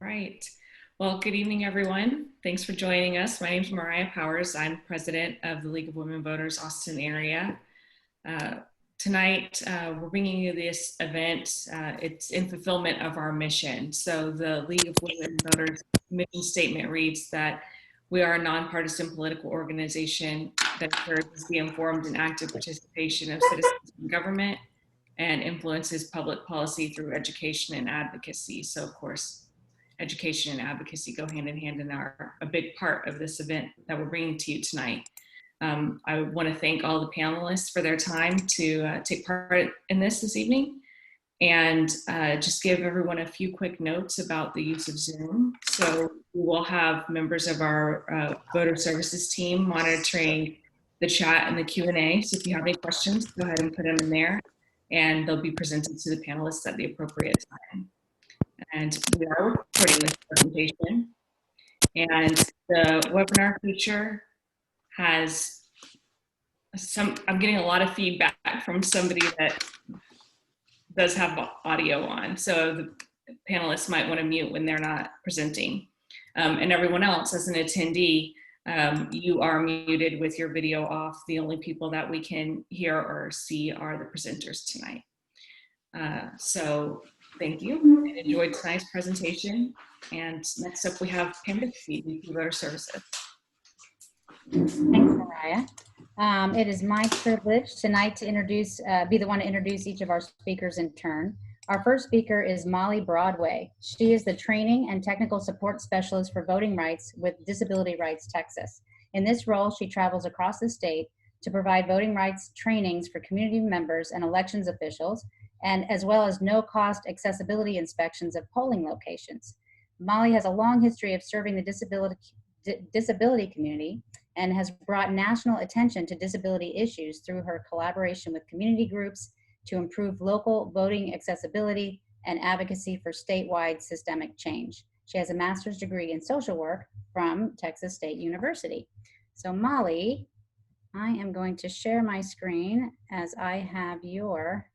Right. Well, good evening, everyone. Thanks for joining us. My name is Mariah Powers. I'm president of the League of Women Voters Austin area. Tonight, we're bringing you this event. It's in fulfillment of our mission. So the League of Women Voters mission statement reads that we are a nonpartisan political organization that encourages the informed and active participation of citizens in government and influences public policy through education and advocacy. So of course, education and advocacy go hand in hand and are a big part of this event that we're bringing to you tonight. I want to thank all the panelists for their time to take part in this evening, and just give everyone a few quick notes about the use of Zoom. So we will have members of our voter services team monitoring the chat and the Q&A. So if you have any questions, go ahead and put them in there, and they'll be presented to the panelists at the appropriate time. And we are recording this presentation. And the webinar feature has I'm getting a lot of feedback from somebody that does have audio on. So the panelists might want to mute when they're not presenting. And everyone else, as an attendee, you are muted with your video off. The only people that we can hear or see are the presenters tonight. So thank you, and enjoyed tonight's presentation. And next up we have Pam Bixby, VP Voter Services. Thanks, Mariah. It is my privilege tonight to be the one to introduce each of our speakers in turn. Our first speaker is Molly Broadway. She is the Training and Technical Support Specialist for Voting Rights with Disability Rights Texas. In this role, she travels across the state to provide voting rights trainings for community members and elections officials, and as well as no-cost accessibility inspections of polling locations. Molly has a long history of serving the disability community and has brought national attention to disability issues through her collaboration with community groups to improve local voting accessibility and advocacy for statewide systemic change. She has a master's degree in social work from Texas State University. So Molly, I am going to share my screen as I have your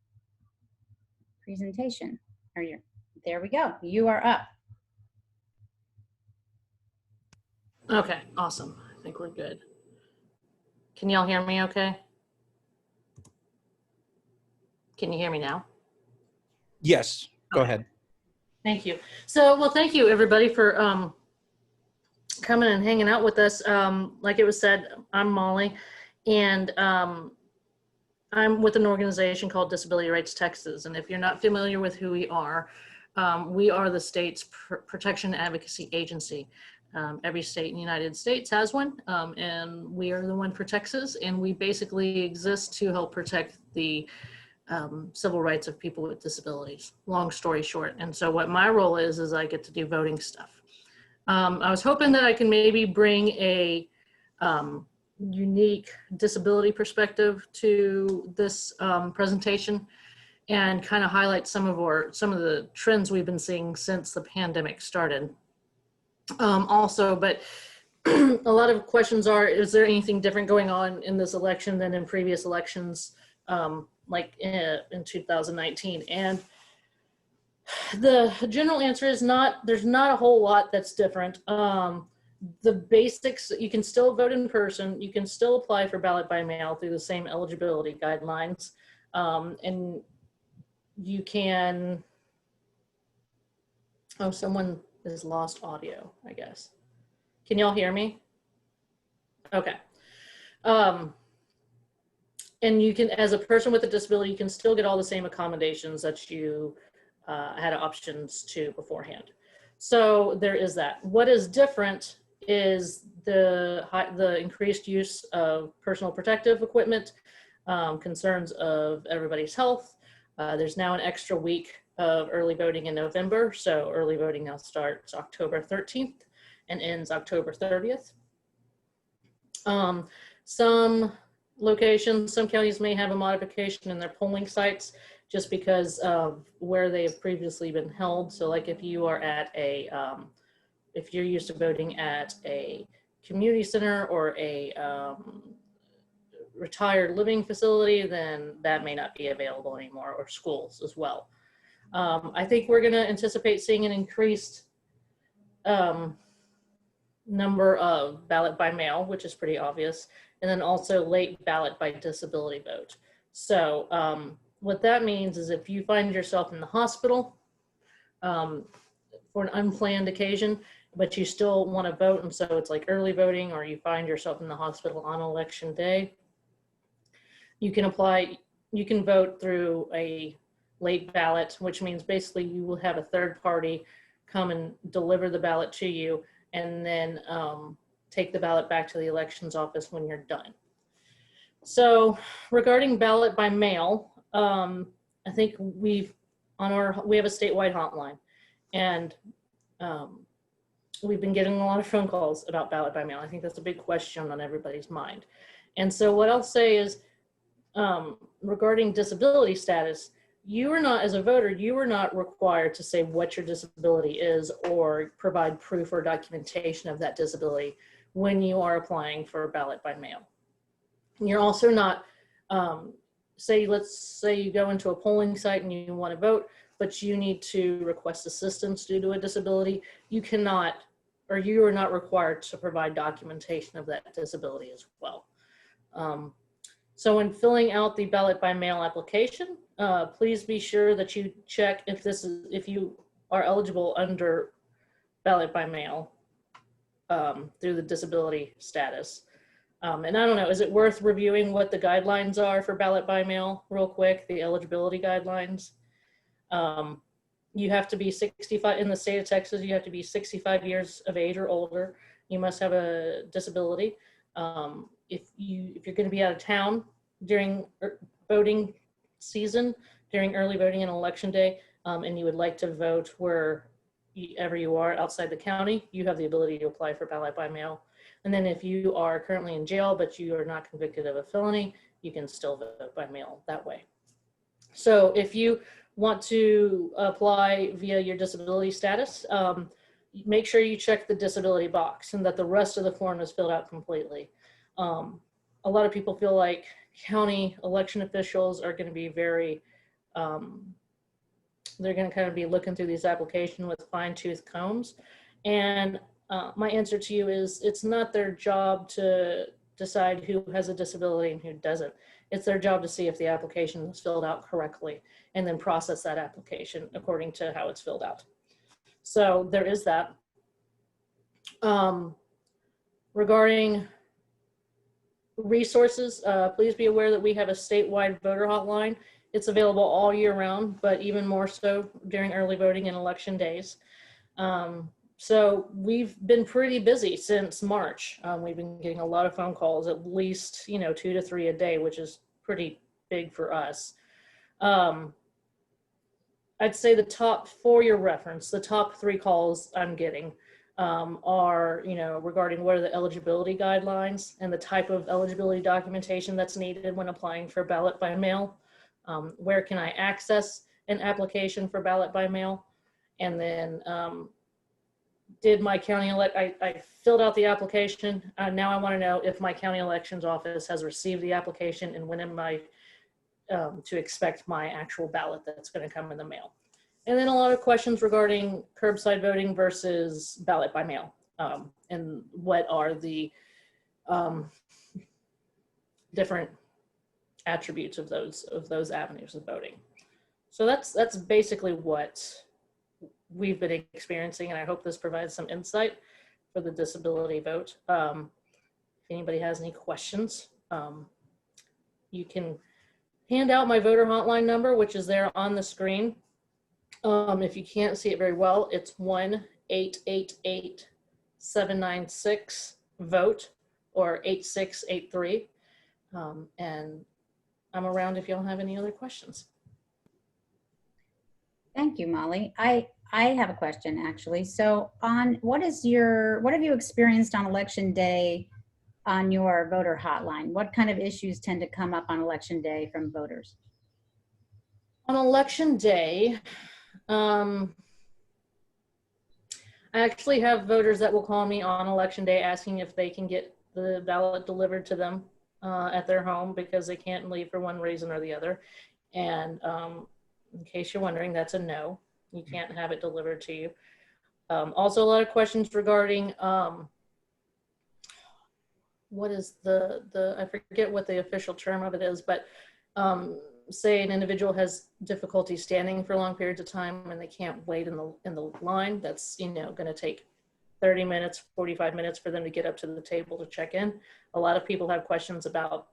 presentation. There we go. You are up. Okay, awesome. I think we're good. Can y'all hear me okay? Can you hear me now? Yes, go ahead. Thank you. So, well, thank you everybody for coming and hanging out with us. Like it was said, I'm Molly, and I'm with an organization called Disability Rights Texas. And if you're not familiar with who we are the state's protection advocacy agency. Every state in the United States has one, and we are the one for Texas, and we basically exist to help protect the civil rights of people with disabilities, long story short. And so what my role is I get to do voting stuff. I was hoping that I can maybe bring a unique disability perspective to this presentation and kind of highlight some of the trends we've been seeing since the pandemic started. But a lot of questions are, is there anything different going on in this election than in previous elections, like in 2019? And the general answer is there's not a whole lot that's different. The basics, you can still vote in person, you can still apply for ballot by mail through the same eligibility guidelines, and you can, someone has lost audio, I guess. Can y'all hear me? Okay. And you can, as a person with a disability, you can still get all the same accommodations that you had options to beforehand. So there is that. What is different is the increased use of personal protective equipment, concerns of everybody's health. There's now an extra week of early voting in November. So early voting now starts October 13th and ends October 30th. Some locations, some counties may have a modification in their polling sites just because of where they have previously been held. So like if you are at if you're used to voting at a community center or a retired living facility, then that may not be available anymore, or schools as well. I think we're going to anticipate seeing an increased number of ballot by mail, which is pretty obvious, and then also late ballot by disability vote. So what that means is if you find yourself in the hospital for an unplanned occasion, but you still want to vote, and so it's like early voting, or you find yourself in the hospital on election day, you can apply, you can vote through a late ballot, which means basically you will have a third party come and deliver the ballot to you, and then take the ballot back to the elections office when you're done. So regarding ballot by mail, I think we have a statewide hotline, and we've been getting a lot of phone calls about ballot by mail. I think that's a big question on everybody's mind. And so what I'll say is, regarding disability status, you are not, as a voter, you are not required to say what your disability is or provide proof or documentation of that disability when you are applying for a ballot by mail. You're also not, let's say you go into a polling site and you want to vote, but you need to request assistance due to a disability. You cannot, or you are not required to provide documentation of that disability as well. So when filling out the ballot by mail application, please be sure that you check if you are eligible under ballot by mail through the disability status. And I don't know, is it worth reviewing what the guidelines are for ballot by mail real quick, the eligibility guidelines? You have to be 65, in the state of Texas, you have to be 65 years of age or older. You must have a disability. If you're going to be out of town during voting season, during early voting and election day, and you would like to vote wherever you are outside the county, you have the ability to apply for ballot by mail. And then if you are currently in jail, but you are not convicted of a felony, you can still vote by mail that way. So if you want to apply via your disability status, make sure you check the disability box and that the rest of the form is filled out completely. A lot of people feel like county election officials are going to be very, they're going to kind of be looking through these applications with fine-tooth combs. And my answer to you is it's not their job to decide who has a disability and who doesn't. It's their job to see if the application is filled out correctly and then process that application according to how it's filled out. So there is that. Regarding resources, please be aware that we have a statewide voter hotline. It's available all year round, but even more so during early voting and election days. So we've been pretty busy since March. We've been getting a lot of phone calls, at least 2 to 3 a day, which is pretty big for us. I'd say the top, for your reference, the top 3 calls I'm getting are, regarding what are the eligibility guidelines and the type of eligibility documentation that's needed when applying for ballot by mail. Where can I access an application for ballot by mail? And then did my county I filled out the application. Now I want to know if my county elections office has received the application and when am I to expect my actual ballot that's going to come in the mail. And then a lot of questions regarding curbside voting versus ballot by mail, and what are the different attributes of those avenues of voting. So that's basically what we've been experiencing, and I hope this provides some insight for the disability vote. If anybody has any questions, you can hand out my voter hotline number, which is there on the screen. If you can't see it very well, it's 1-888-796-VOTE or 8683. And I'm around if y'all have any other questions. Thank you, Molly. I have a question actually. So what have you experienced on election day on your voter hotline? What kind of issues tend to come up on election day from voters? On election day, I actually have voters that will call me on election day asking if they can get the ballot delivered to them at their home because they can't leave for one reason or the other. And in case you're wondering, that's a no. You can't have it delivered to you. Also, a lot of questions regarding what is I forget what the official term of it is, but say an individual has difficulty standing for long periods of time and they can't wait in the line. That's, you know, going to take 30 minutes, 45 minutes for them to get up to the table to check in. A lot of people have questions about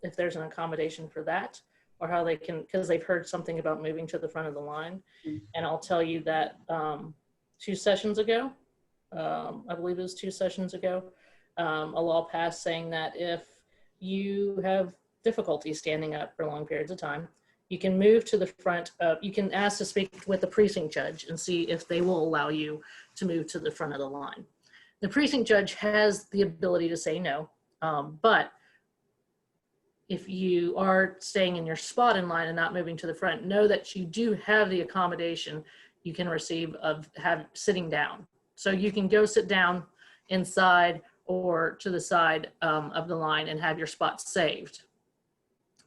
if there's an accommodation for that, or how they can, because they've heard something about moving to the front of the line. And I'll tell you that 2 sessions ago, I believe it was 2 sessions ago, a law passed saying that if you have difficulty standing up for long periods of time, you can move to the front. You can ask to speak with the precinct judge and see if they will allow you to move to the front of the line. The precinct judge has the ability to say no, but if you are staying in your spot in line and not moving to the front, know that you do have the accommodation you can receive of sitting down. So you can go sit down inside or to the side of the line and have your spot saved.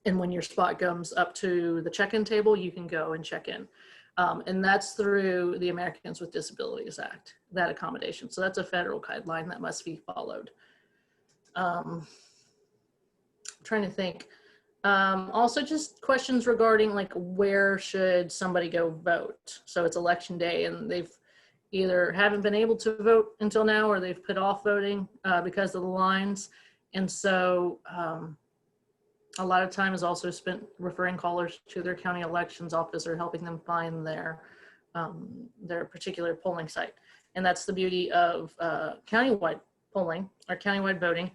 And when your spot comes up to the check-in table, you can go and check in. And that's through the Americans with Disabilities Act, that accommodation. So that's a federal guideline that must be followed. I'm trying to think. Also just questions regarding like where should somebody go vote? So it's election day and they've either haven't been able to vote until now or they've put off voting because of the lines. And so a lot of time is also spent referring callers to their county elections office or helping them find their particular polling site. And that's the beauty of countywide polling or countywide voting.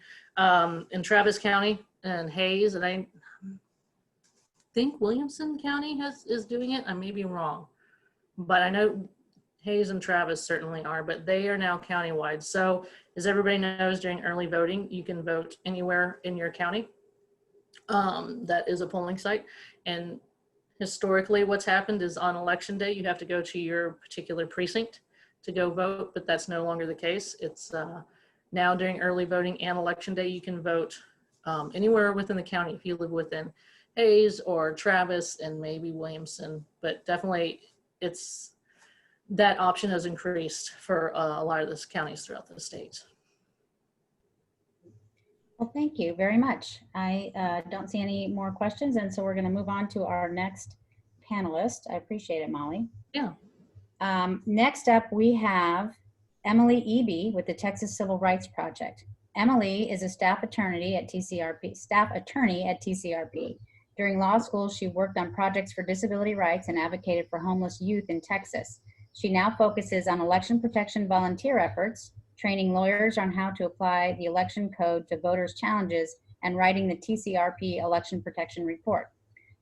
In Travis County and Hays, and I think Williamson County is doing it. I may be wrong, but I know Hays and Travis certainly are, but they are now countywide. So as everybody knows, during early voting, you can vote anywhere in your county. That is a polling site. And historically what's happened is on election day, you have to go to your particular precinct to go vote, but that's no longer the case. It's now during early voting and election day, you can vote anywhere within the county if you live within Hays or Travis and maybe Williamson, but definitely that option has increased for a lot of the counties throughout the state. Well, thank you very much. I don't see any more questions, and so we're going to move on to our next panelist. I appreciate it, Molly. Yeah. Next up, we have Emily Eby with the Texas Civil Rights Project. Emily is a staff attorney at TCRP. During law school, she worked on projects for disability rights and advocated for homeless youth in Texas. She now focuses on election protection volunteer efforts, training lawyers on how to apply the election code to voters' challenges, and writing the TCRP election protection report.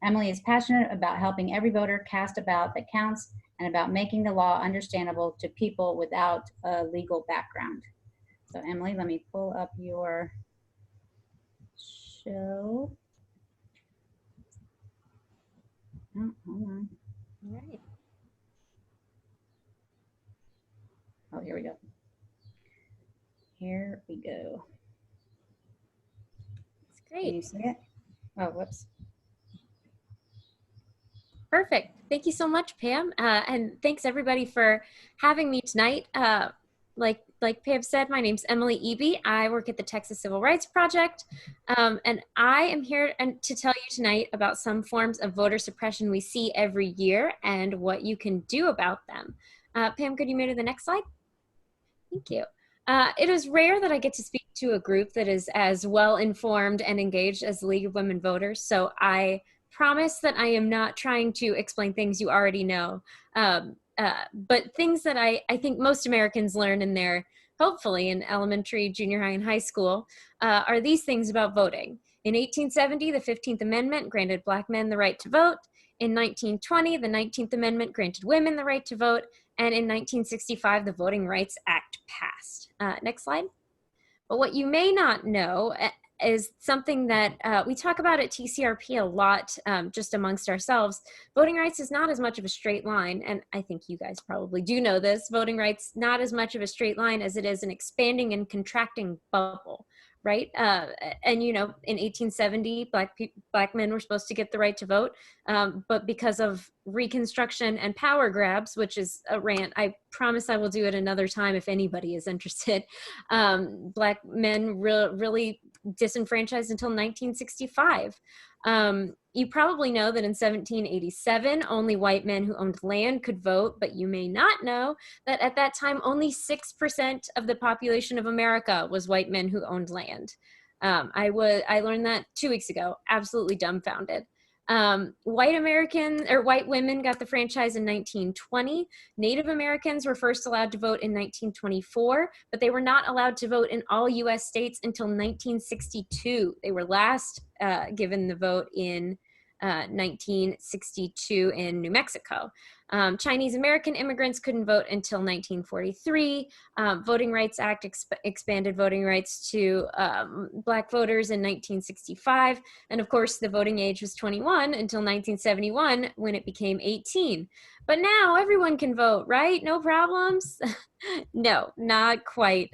Emily is passionate about helping every voter cast a ballot that counts and about making the law understandable to people without a legal background. So Emily, let me pull up your show. Oh, hold on. All right. Oh, here we go. Here we go. That's Can great. you see it? Oh, whoops. Perfect. Thank you so much, Pam. And thanks everybody for having me tonight. Like Pam said, my name's Emily Eby. I work at the Texas Civil Rights Project. And I am here to tell you tonight about some forms of voter suppression we see every year and what you can do about them. Pam, could you move to the next slide? Thank you. It is rare that I get to speak to a group that is as well informed and engaged as the League of Women Voters, so I promise that I am not trying to explain things you already know, but things that I think most Americans learn in their, hopefully in elementary, junior high, and high school, are these things about voting. In 1870, the 15th Amendment granted Black men the right to vote. In 1920, the 19th Amendment granted women the right to vote. And in 1965, the Voting Rights Act passed. Next slide. But what you may not know is something that we talk about at TCRP a lot, just amongst ourselves. Voting rights is not as much of a straight line, and I think you guys probably do know this. Voting rights not as much of a straight line as it is an expanding and contracting bubble. right? And you know, in 1870, black men were supposed to get the right to vote, but because of Reconstruction and power grabs, which is a rant, I promise I will do it another time if anybody is interested. Black men really disenfranchised until 1965. You probably know that in 1787, only white men who owned land could vote, but you may not know that at that time, only 6% of the population of America was white men who owned land. I learned that 2 weeks ago, absolutely dumbfounded. White women got the franchise in 1920. Native Americans were first allowed to vote in 1924, but they were not allowed to vote in all US states until 1962. They were last given the vote in 1962 in New Mexico. Chinese American immigrants couldn't vote until 1943. Voting Rights Act expanded voting rights to Black voters in 1965. And of course, the voting age was 21 until 1971 when it became 18. But now everyone can vote, right? No problems? No, not quite.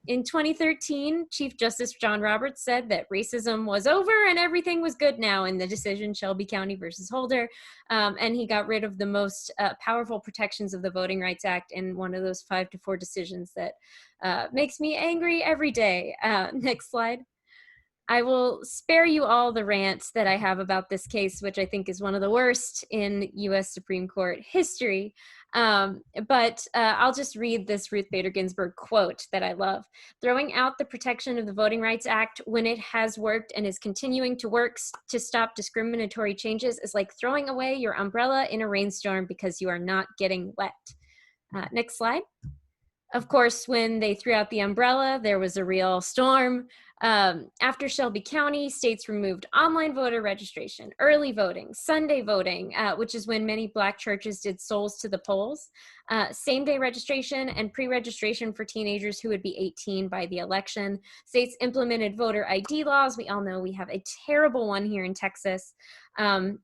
In 2013, Chief Justice John Roberts said that racism was over and everything was good now in the decision Shelby County versus Holder. And he got rid of the most powerful protections of the Voting Rights Act in one of those 5-4 decisions that makes me angry every day. Next slide. I will spare you all the rants that I have about this case, which I think is one of the worst in US Supreme Court history. But I'll just read this Ruth Bader Ginsburg quote that I love. "Throwing out the protection of the Voting Rights Act when it has worked and is continuing to work to stop discriminatory changes is like throwing away your umbrella in a rainstorm because you are not getting wet." Next slide. Of course, when they threw out the umbrella, there was a real storm. After Shelby County, states removed online voter registration, early voting, Sunday voting, which is when many Black churches did souls to the polls, same-day registration and pre-registration for teenagers who would be 18 by the election. States implemented voter ID laws. We all know we have a terrible one here in Texas. And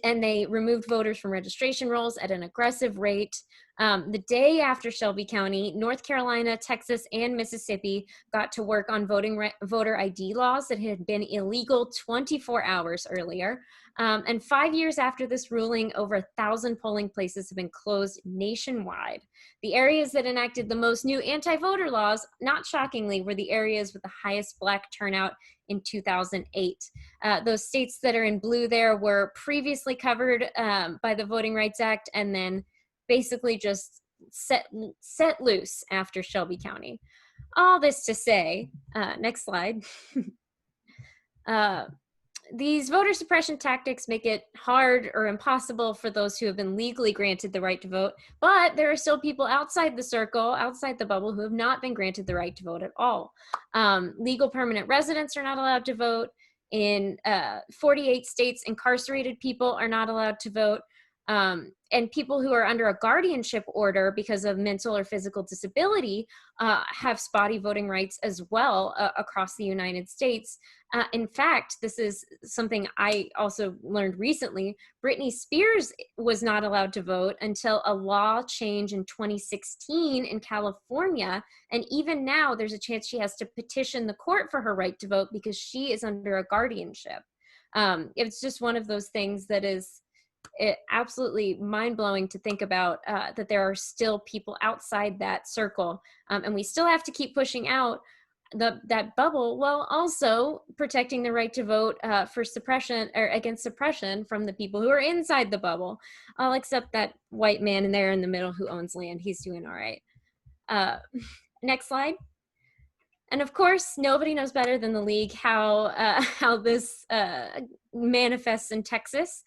they removed voters from registration rolls at an aggressive rate. The day after Shelby County, North Carolina, Texas, and Mississippi got to work on voter ID laws that had been illegal 24 hours earlier. And 5 years after this ruling, over 1,000 polling places have been closed nationwide. The areas that enacted the most new anti-voter laws, not shockingly, were the areas with the highest Black turnout in 2008. Those states that are in blue there were previously covered by the Voting Rights Act and then basically just set loose after Shelby County. All this to say, next slide. These voter suppression tactics make it hard or impossible for those who have been legally granted the right to vote, but there are still people outside the circle, outside the bubble, who have not been granted the right to vote at all. Legal permanent residents are not allowed to vote. In 48 states, incarcerated people are not allowed to vote. And people who are under a guardianship order because of mental or physical disability have spotty voting rights as well across the United States. In fact, this is something I also learned recently. Britney Spears was not allowed to vote until a law change in 2016 in California. And even now, there's a chance she has to petition the court for her right to vote because she is under a guardianship. It's just one of those things that is absolutely mind-blowing to think about, that there are still people outside that circle, and we still have to keep pushing out that bubble while also protecting the right to vote for suppression or against suppression from the people who are inside the bubble. I'll accept that white man in there in the middle who owns land. He's doing all right. Next slide. And of course, nobody knows better than the league how this manifests in Texas.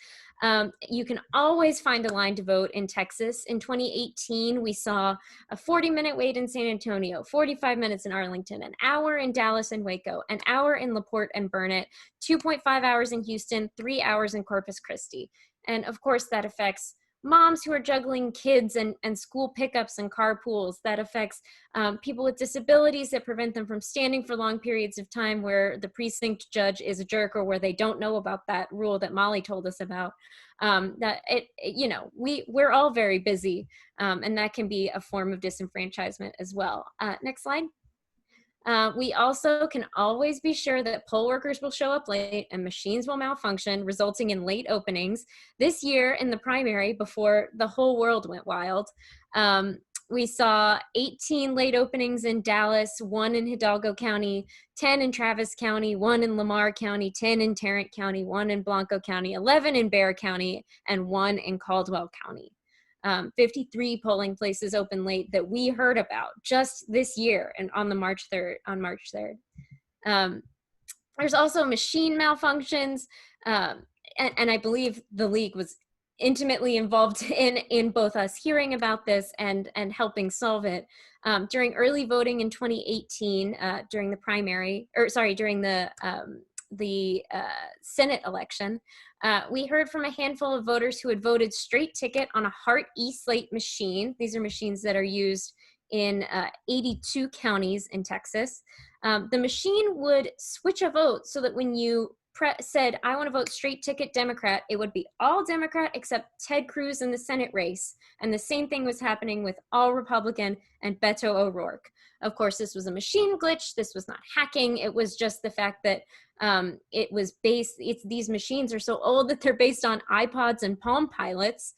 You can always find a line to vote in Texas. In 2018, we saw a 40-minute wait in San Antonio, 45 minutes in Arlington, an hour in Dallas and Waco, an hour in LaPorte and Burnet, 2.5 hours in Houston, 3 hours in Corpus Christi. And of course, that affects moms who are juggling kids and school pickups and carpools. That affects people with disabilities that prevent them from standing for long periods of time where the precinct judge is a jerk or where they don't know about that rule that Molly told us about. We're all very busy, and that can be a form of disenfranchisement as well. Next slide. We also can always be sure that poll workers will show up late and machines will malfunction, resulting in late openings. This year in the primary, before the whole world went wild, we saw 18 late openings in Dallas, 1 in Hidalgo County, 10 in Travis County, 1 in Lamar County, 10 in Tarrant County, 1 in Blanco County, 11 in Bexar County, and 1 in Caldwell County. 53 polling places open late that we heard about just this year and on March 3rd. There's also machine malfunctions, and I believe the league was intimately involved in both us hearing about this and helping solve it. During early voting in 2018, during the Senate election, we heard from a handful of voters who had voted straight ticket on a Hart E-Slate machine. These are machines that are used in 82 counties in Texas. The machine would switch a vote so that when you said, I want to vote straight ticket Democrat, it would be all Democrat except Ted Cruz in the Senate race. And the same thing was happening with all Republican and Beto O'Rourke. Of course, this was a machine glitch. This was not hacking. It was just the fact that these machines are so old that they're based on iPods and Palm Pilots,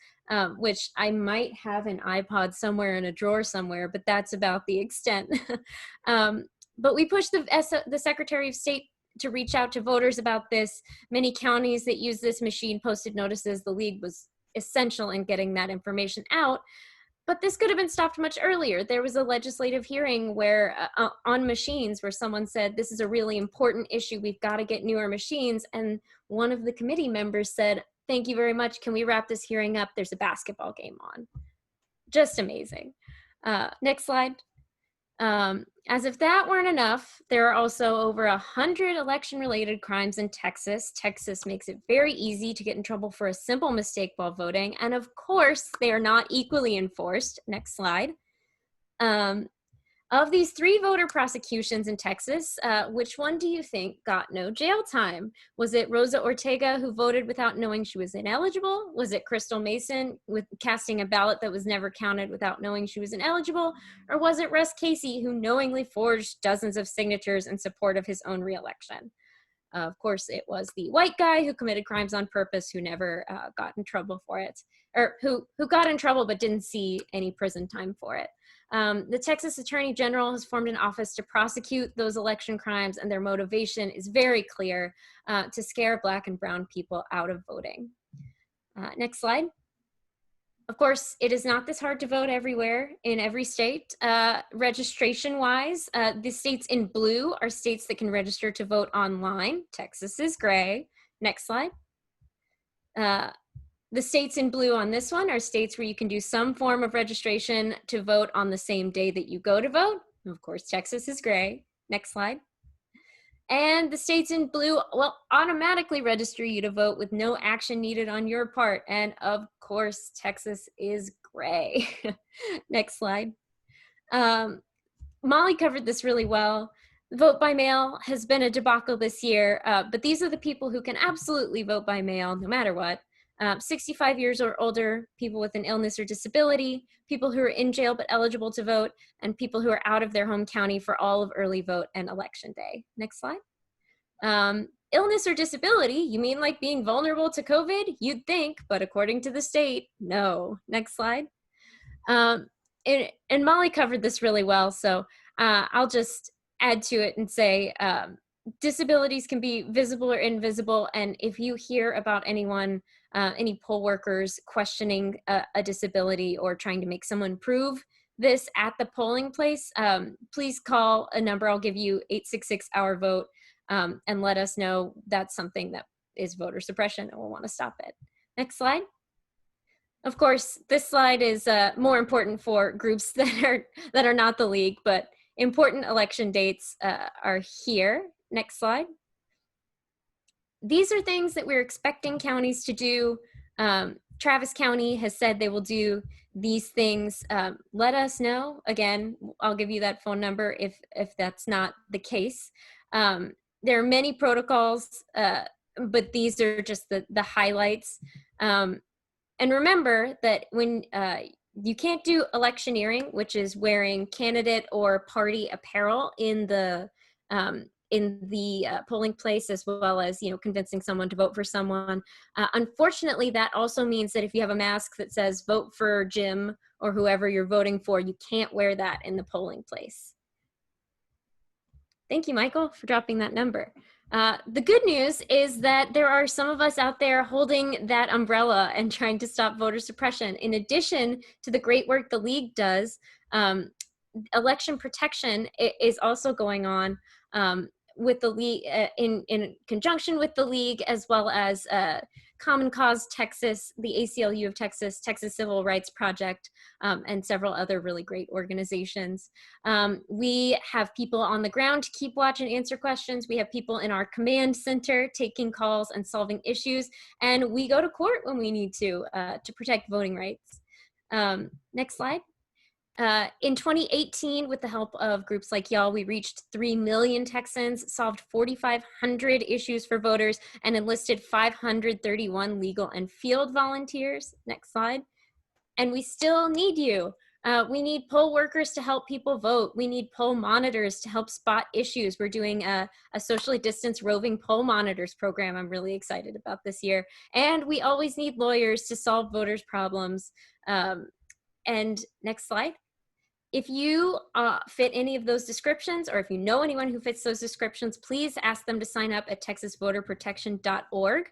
which I might have an iPod somewhere in a drawer somewhere, but that's about the extent. But we pushed the Secretary of State to reach out to voters about this. Many counties that use this machine posted notices. The league was essential in getting that information out. But this could have been stopped much earlier. There was a legislative hearing where on machines where someone said, this is a really important issue. We've got to get newer machines. And one of the committee members said, thank you very much. Can we wrap this hearing up? There's a basketball game on. Just amazing. Next slide. As if that weren't enough, there are also over 100 election-related crimes in Texas. Texas makes it very easy to get in trouble for a simple mistake while voting. And of course, they are not equally enforced. Next slide. Of these 3 voter prosecutions in Texas, which one do you think got no jail time? Was it Rosa Ortega, who voted without knowing she was ineligible? Was it Crystal Mason with casting a ballot that was never counted without knowing she was ineligible? Or was it Russ Casey, who knowingly forged dozens of signatures in support of his own reelection? Of course, it was the white guy who committed crimes on purpose, who never got in trouble for it, or who got in trouble but didn't see any prison time for it. The Texas Attorney General has formed an office to prosecute those election crimes, and their motivation is very clear, to scare Black and brown people out of voting. Next slide. Of course, it is not this hard to vote everywhere in every state. Registration-wise, the states in blue are states that can register to vote online. Texas is gray. Next slide. The states in blue on this one are states where you can do some form of registration to vote on the same day that you go to vote. Of course, Texas is gray. Next slide. And the states in blue will automatically register you to vote with no action needed on your part. And of course, Texas is gray. Next slide. Molly covered this really well. Vote by mail has been a debacle this year, but these are the people who can absolutely vote by mail no matter what. 65 years or older, people with an illness or disability, people who are in jail but eligible to vote, and people who are out of their home county for all of early vote and election day. Next slide. Illness or disability, you mean like being vulnerable to COVID? You'd think, but according to the state, no. Next slide. And Molly covered this really well, so I'll just add to it and say disabilities can be visible or invisible, and if you hear about anyone, any poll workers questioning a disability or trying to make someone prove this at the polling place, please call a number I'll give you, 866-OUR-VOTE, and let us know that's something that is voter suppression and we'll want to stop it. Next slide. Of course, this slide is more important for groups that are not the league, but important election dates are here. Next slide. These are things that we're expecting counties to do. Travis County has said they will do these things. Let us know. Again, I'll give you that phone number if that's not the case. There are many protocols, but these are just the highlights. And remember that when you can't do electioneering, which is wearing candidate or party apparel in the polling place, as well as, you know, convincing someone to vote for someone. Unfortunately, that also means that if you have a mask that says vote for Jim or whoever you're voting for, you can't wear that in the polling place. Thank you, Michael, for dropping that number. The good news is that there are some of us out there holding that umbrella and trying to stop voter suppression. In addition to the great work the League does, election protection is also going on with the League, in conjunction with the League, as well as Common Cause Texas, the ACLU of Texas, Texas Civil Rights Project, and several other really great organizations. We have people on the ground to keep watch and answer questions. We have people in our command center taking calls and solving issues, and we go to court when we need to protect voting rights. Next slide. In 2018, with the help of groups like y'all, we reached 3 million Texans, solved 4,500 issues for voters, and enlisted 531 legal and field volunteers. Next slide. And we still need you. We need poll workers to help people vote. We need poll monitors to help spot issues. We're doing a socially distanced roving poll monitors program I'm really excited about this year. And we always need lawyers to solve voters' problems. And next slide. If you fit any of those descriptions, or if you know anyone who fits those descriptions, please ask them to sign up at texasvoterprotection.org.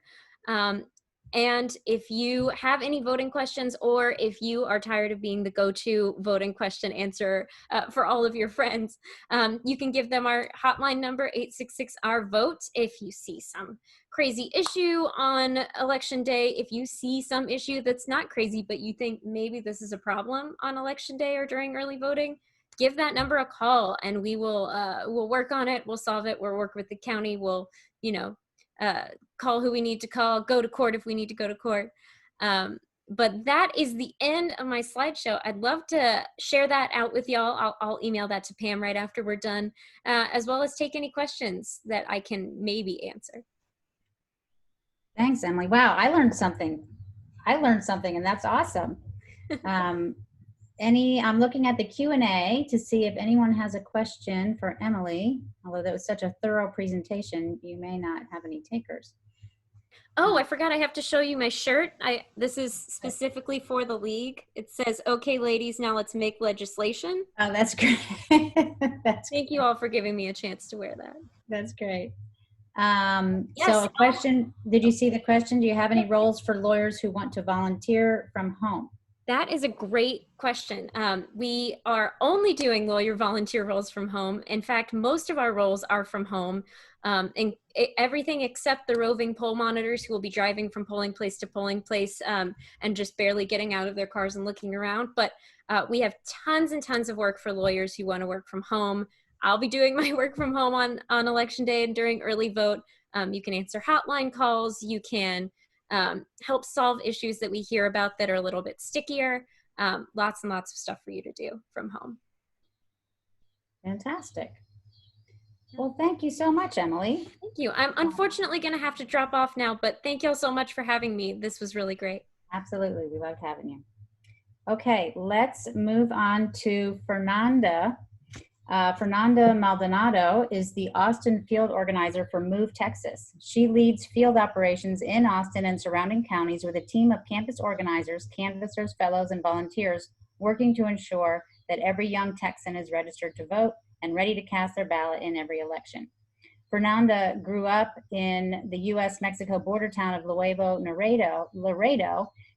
And if you have any voting questions, or if you are tired of being the go-to voting question answer for all of your friends, you can give them our hotline number, 866-R-VOTE, if you see some crazy issue on election day. If you see some issue that's not crazy, but you think maybe this is a problem on election day or during early voting, give that number a call, and we will we'll work on it. We'll solve it. We'll work with the county. We'll, you know, call who we need to call, go to court if we need to go to court. But that is the end of my slideshow. I'd love to share that out with y'all. I'll email that to Pam right after we're done, as well as take any questions that I can maybe answer. Thanks, Emily. Wow, I learned something. And that's awesome. I'm looking at the Q&A to see if anyone has a question for Emily. Although that was such a thorough presentation, you may not have any takers. Oh, I forgot I have to show you my shirt. This is specifically for the League. It says, "Okay, ladies, now let's make legislation." Oh, that's great. Thank you all for giving me a chance to wear that. That's great. Yes. So a question, did you see the question? Do you have any roles for lawyers who want to volunteer from home? That is a great question. We are only doing lawyer volunteer roles from home. In fact, most of our roles are from home, and everything except the roving poll monitors who will be driving from polling place to polling place and just barely getting out of their cars and looking around. But we have tons and tons of work for lawyers who want to work from home. I'll be doing my work from home on election day and during early vote. You can answer hotline calls. You can help solve issues that we hear about that are a little bit stickier. Lots and lots of stuff for you to do from home. Fantastic. Well, thank you so much, Emily. Thank you. I'm unfortunately going to have to drop off now, but thank you all so much for having me. This was really great. Absolutely. We loved having you. Okay, let's move on to Fernando. Fernando Maldonado is the Austin field organizer for Move Texas. She leads field operations in Austin and surrounding counties with a team of campus organizers, canvassers, fellows, and volunteers working to ensure that every young Texan is registered to vote and ready to cast their ballot in every election. Fernanda grew up in the U.S.-Mexico border town of Laredo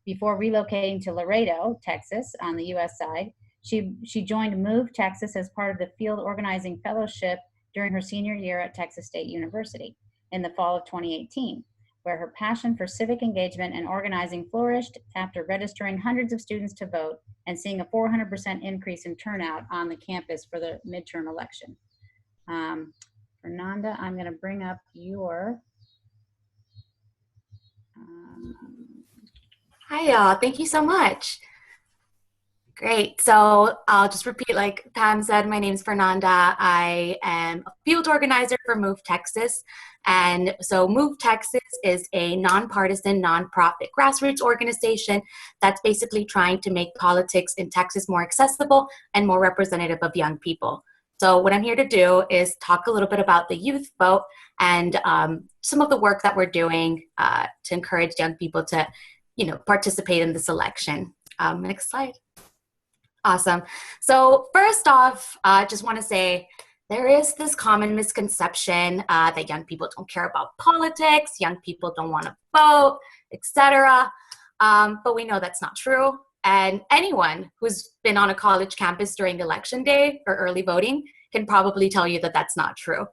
before relocating to Laredo, Texas on the U.S. side. She joined Move Texas as part of the Field Organizing Fellowship during her senior year at Texas State University in the fall of 2018, where her passion for civic engagement and organizing flourished after registering hundreds of students to vote and seeing a 400% increase in turnout on the campus for the midterm election. Fernanda, I'm going to bring up your... Hi, y'all. Thank you so much. Great. So I'll just repeat, like Pam said, my name is Fernanda. I am a field organizer for Move Texas. And so Move Texas is a nonpartisan, nonprofit grassroots organization that's basically trying to make politics in Texas more accessible and more representative of young people. So what I'm here to do is talk a little bit about the youth vote and some of the work that we're doing to encourage young people to, participate in this election. Next slide. Awesome. So first off, I just want to say there is this common misconception that young people don't care about politics, young people don't want to vote, etc. But we know that's not true. And anyone who's been on a college campus during election day or early voting can probably tell you that that's not true.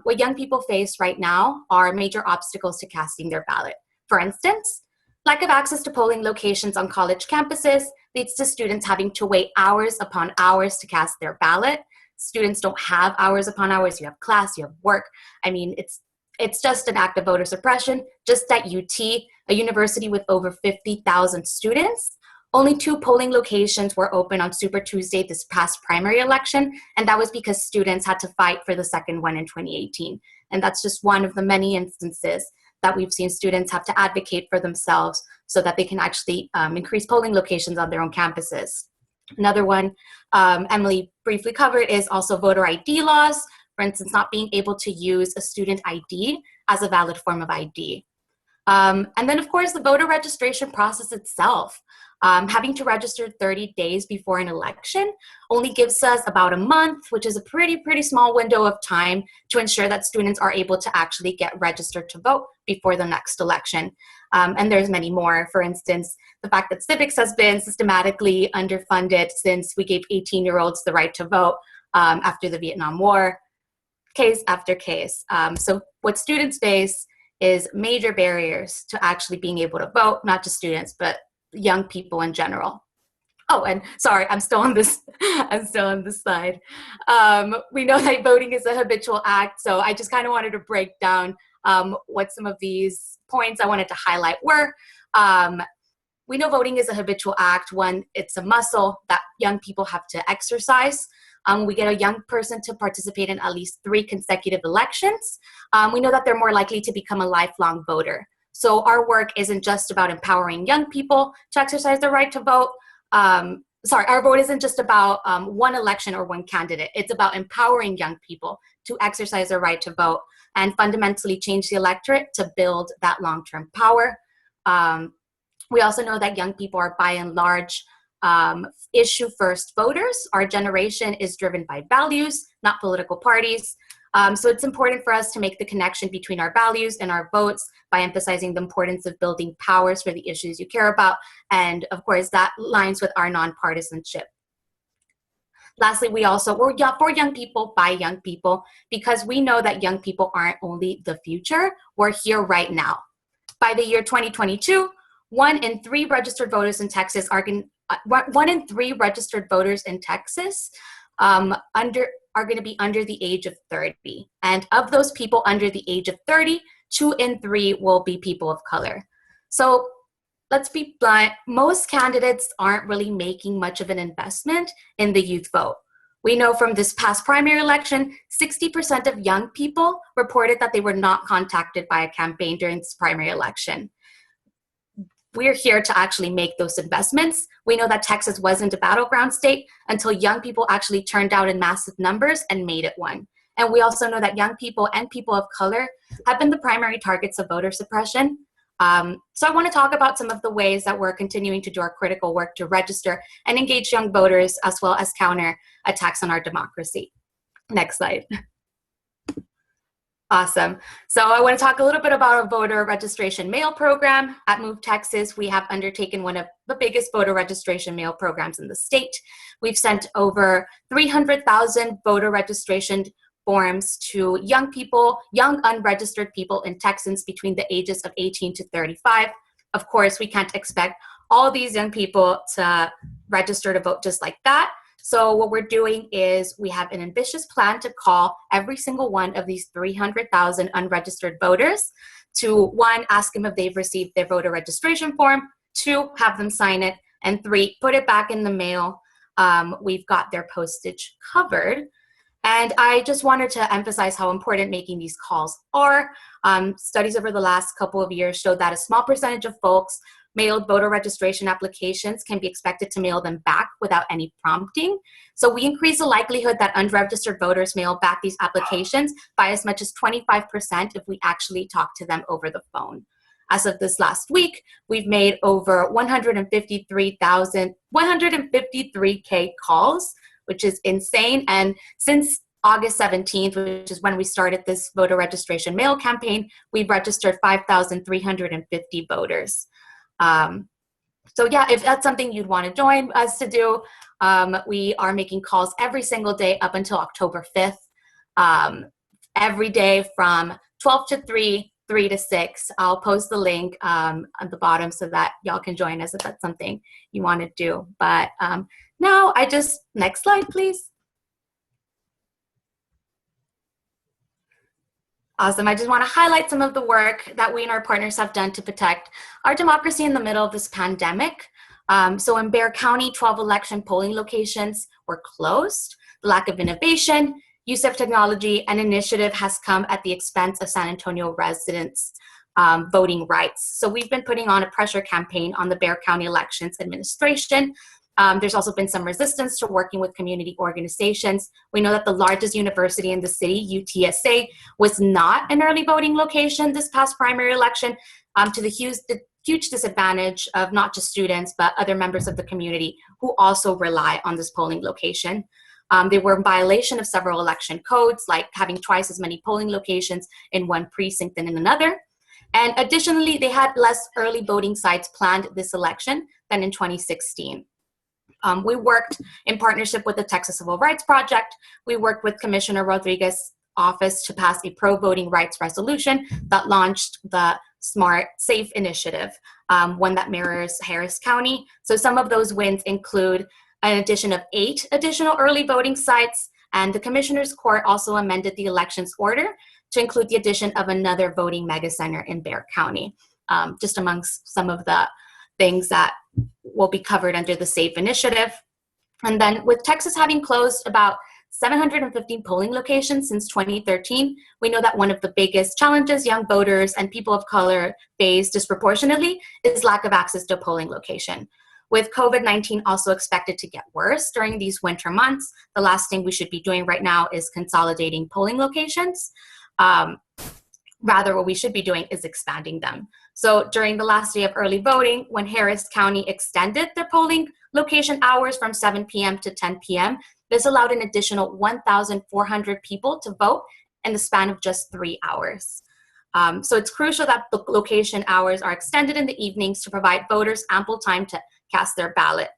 What young people face right now are major obstacles to casting their ballot. For instance, lack of access to polling locations on college campuses leads to students having to wait hours upon hours to cast their ballot. Students don't have hours upon hours. You have class, you have work. I mean, it's just an act of voter suppression. Just at UT, a university with over 50,000 students, only 2 polling locations were open on Super Tuesday this past primary election, and that was because students had to fight for the second one in 2018. And that's just one of the many instances that we've seen students have to advocate for themselves so that they can actually increase polling locations on their own campuses. Another one Emily briefly covered is also voter ID laws, for instance, not being able to use a student ID as a valid form of ID. And then, of course, the voter registration process itself. Having to register 30 days before an election only gives us about a month, which is a pretty small window of time to ensure that students are able to actually get registered to vote before the next election. And there's many more. For instance, the fact that civics has been systematically underfunded since we gave 18-year-olds the right to vote after the Vietnam War, case after case. So what students face is major barriers to actually being able to vote, not just students, but young people in general. Oh, and sorry, I'm still on this slide. We know that voting is a habitual act, so I just kind of wanted to break down what some of these points I wanted to highlight were. We know voting is a habitual act when it's a muscle that young people have to exercise. We get a young person to participate in at least 3 consecutive elections. We know that they're more likely to become a lifelong voter. So our work isn't just about empowering young people to exercise their right to vote. Our vote isn't just about one election or one candidate. It's about empowering young people to exercise their right to vote and fundamentally change the electorate to build that long-term power. We also know that young people are by and large issue-first voters. Our generation is driven by values, not political parties. So it's important for us to make the connection between our values and our votes by emphasizing the importance of building powers for the issues you care about. And of course, that aligns with our nonpartisanship. Lastly, we're for young people, by young people, because we know that young people aren't only the future, we're here right now. By the year 2022, 1 in 3 registered voters in Texas are going to be under the age of 30. And of those people under the age of 30, 2 in 3 will be people of color. So let's be blunt, most candidates aren't really making much of an investment in the youth vote. We know from this past primary election, 60% of young people reported that they were not contacted by a campaign during this primary election. We're here to actually make those investments. We know that Texas wasn't a battleground state until young people actually turned out in massive numbers and made it one. And we also know that young people and people of color have been the primary targets of voter suppression. So I want to talk about some of the ways that we're continuing to do our critical work to register and engage young voters, as well as counter attacks on our democracy. Next slide. Awesome. So I want to talk a little bit about our voter registration mail program. At Move Texas, we have undertaken one of the biggest voter registration mail programs in the state. We've sent over 300,000 voter registration forms to young people, young unregistered people in Texans between the ages of 18 to 35. Of course, we can't expect all these young people to register to vote just like that. So what we're doing is we have an ambitious plan to call every single one of these 300,000 unregistered voters to, 1, ask them if they've received their voter registration form, 2, have them sign it, And 3, put it back in the mail. We've got their postage covered. And I just wanted to emphasize how important making these calls are. Studies over the last couple of years showed that a small percentage of folks mailed voter registration applications can be expected to mail them back without any prompting. So we increase the likelihood that unregistered voters mail back these applications by as much as 25% if we actually talk to them over the phone. As of this last week, we've made over 153K calls, which is insane. And since August 17th, which is when we started this voter registration mail campaign, we've registered 5,350 voters. So yeah, if that's something you'd want to join us to do, we are making calls every single day up until October 5th, every day from 12 to 3, 3 to 6. I'll post the link at the bottom so that y'all can join us if that's something you want to do. But now next slide, please. Awesome. I just want to highlight some of the work that we and our partners have done to protect our democracy in the middle of this pandemic. So in Bexar County, 12 election polling locations were closed. The lack of innovation, use of technology, and initiative has come at the expense of San Antonio residents' voting rights. So we've been putting on a pressure campaign on the Bexar County Elections Administration. There's also been some resistance to working with community organizations. We know that the largest university in the city, UTSA, was not an early voting location this past primary election, to the huge disadvantage of not just students, but other members of the community who also rely on this polling location. They were in violation of several election codes, like having twice as many polling locations in one precinct than in another. And additionally, they had less early voting sites planned this election than in 2016. We worked in partnership with the Texas Civil Rights Project. We worked with Commissioner Rodriguez's office to pass a pro-voting rights resolution that launched the Smart Safe initiative, one that mirrors Harris County. So some of those wins include an addition of 8 additional early voting sites, and the Commissioner's Court also amended the elections order to include the addition of another voting mega center in Bexar County, just amongst some of the things that will be covered under the SAFE initiative. And then with Texas having closed about 715 polling locations since 2013, we know that one of the biggest challenges young voters and people of color face disproportionately is lack of access to a polling location. With COVID-19 also expected to get worse during these winter months, the last thing we should be doing right now is consolidating polling locations. Rather, what we should be doing is expanding them. So during the last day of early voting, when Harris County extended their polling location hours from 7 p.m. to 10 p.m., this allowed an additional 1,400 people to vote in the span of just 3 hours. So it's crucial that the location hours are extended in the evenings to provide voters ample time to cast their ballot.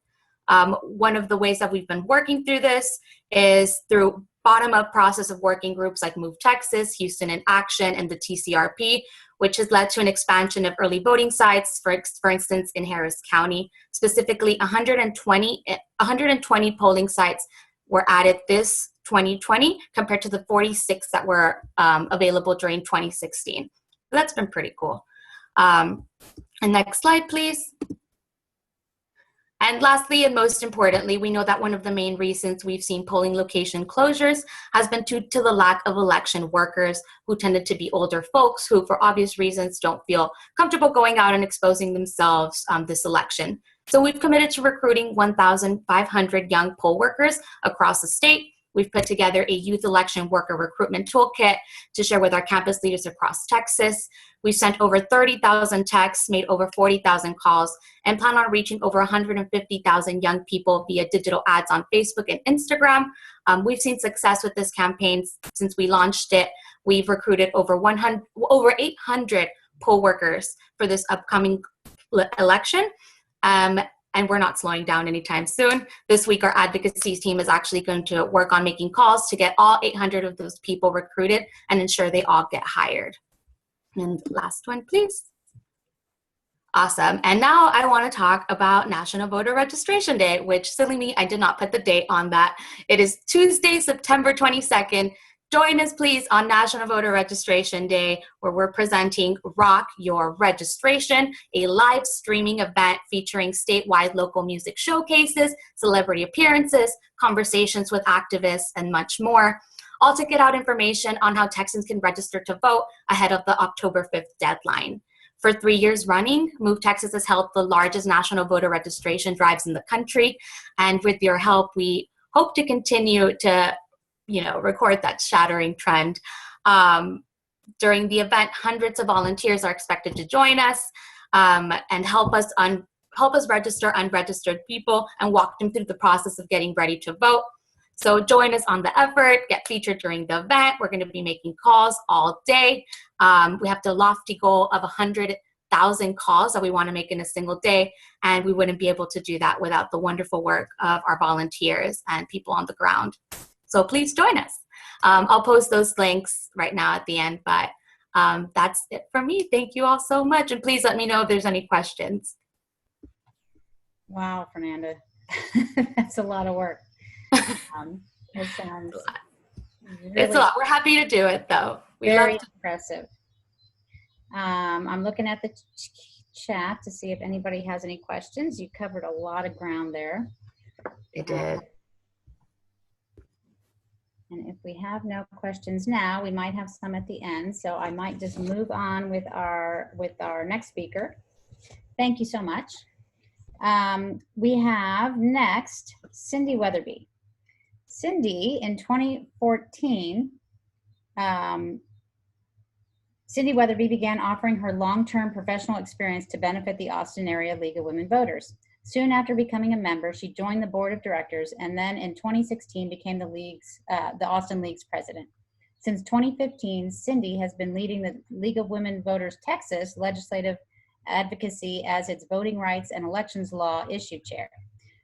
One of the ways that we've been working through this is through bottom-up process of working groups like Move Texas, Houston in Action, and the TCRP, which has led to an expansion of early voting sites, for instance, in Harris County. Specifically, 120 polling sites were added this 2020 compared to the 46 that were available during 2016. So that's been pretty cool. And next slide, please. And lastly, and most importantly, we know that one of the main reasons we've seen polling location closures has been due to the lack of election workers, who tended to be older folks who, for obvious reasons, don't feel comfortable going out and exposing themselves this election. So we've committed to recruiting 1,500 young poll workers across the state. We've put together a youth election worker recruitment toolkit to share with our campus leaders across Texas. We've sent over 30,000 texts, made over 40,000 calls, and plan on reaching over 150,000 young people via digital ads on Facebook and Instagram. We've seen success with this campaign since we launched it. We've recruited over 800 poll workers for this upcoming election. And we're not slowing down anytime soon. This week, our advocacy team is actually going to work on making calls to get all 800 of those people recruited and ensure they all get hired. And last one, please. Awesome. And now I want to talk about National Voter Registration Day, which, silly me, I did not put the date on that. It is Tuesday, September 22nd, join us please on National Voter Registration Day, where we're presenting Rock Your Registration, a live streaming event featuring statewide local music showcases, celebrity appearances, conversations with activists, and much more. All to get out information on how Texans can register to vote ahead of the October 5th deadline. For 3 years running, Move Texas has held the largest national voter registration drives in the country. And with your help, we hope to continue to, record that shattering trend. During the event, hundreds of volunteers are expected to join us and help us register unregistered people and walk them through the process of getting ready to vote. So join us on the effort, get featured during the event. We're going to be making calls all day. We have the lofty goal of 100,000 calls that we want to make in a single day, and we wouldn't be able to do that without the wonderful work of our volunteers and people on the ground. So please join us. I'll post those links right now at the end, but that's it for me. Thank you all so much, and please let me know if there's any questions. Wow, Fernanda, that's a lot of work. It sounds really, it's a lot. We're happy to do it, though. Very impressive. I'm looking at the chat to see if anybody has any questions. You covered a lot of ground there. It did. And if we have no questions now, we might have some at the end. So I might just move on with our next speaker. Thank you so much. We have next Cindy Weatherby. Cindy, in 2014, Cindy Weatherby began offering her long-term professional experience to benefit the Austin Area League of Women Voters. Soon after becoming a member, she joined the board of directors and then in 2016 became the Austin League's president. Since 2015, Cindy has been leading the League of Women Voters Texas legislative advocacy as its voting rights and elections law issue chair.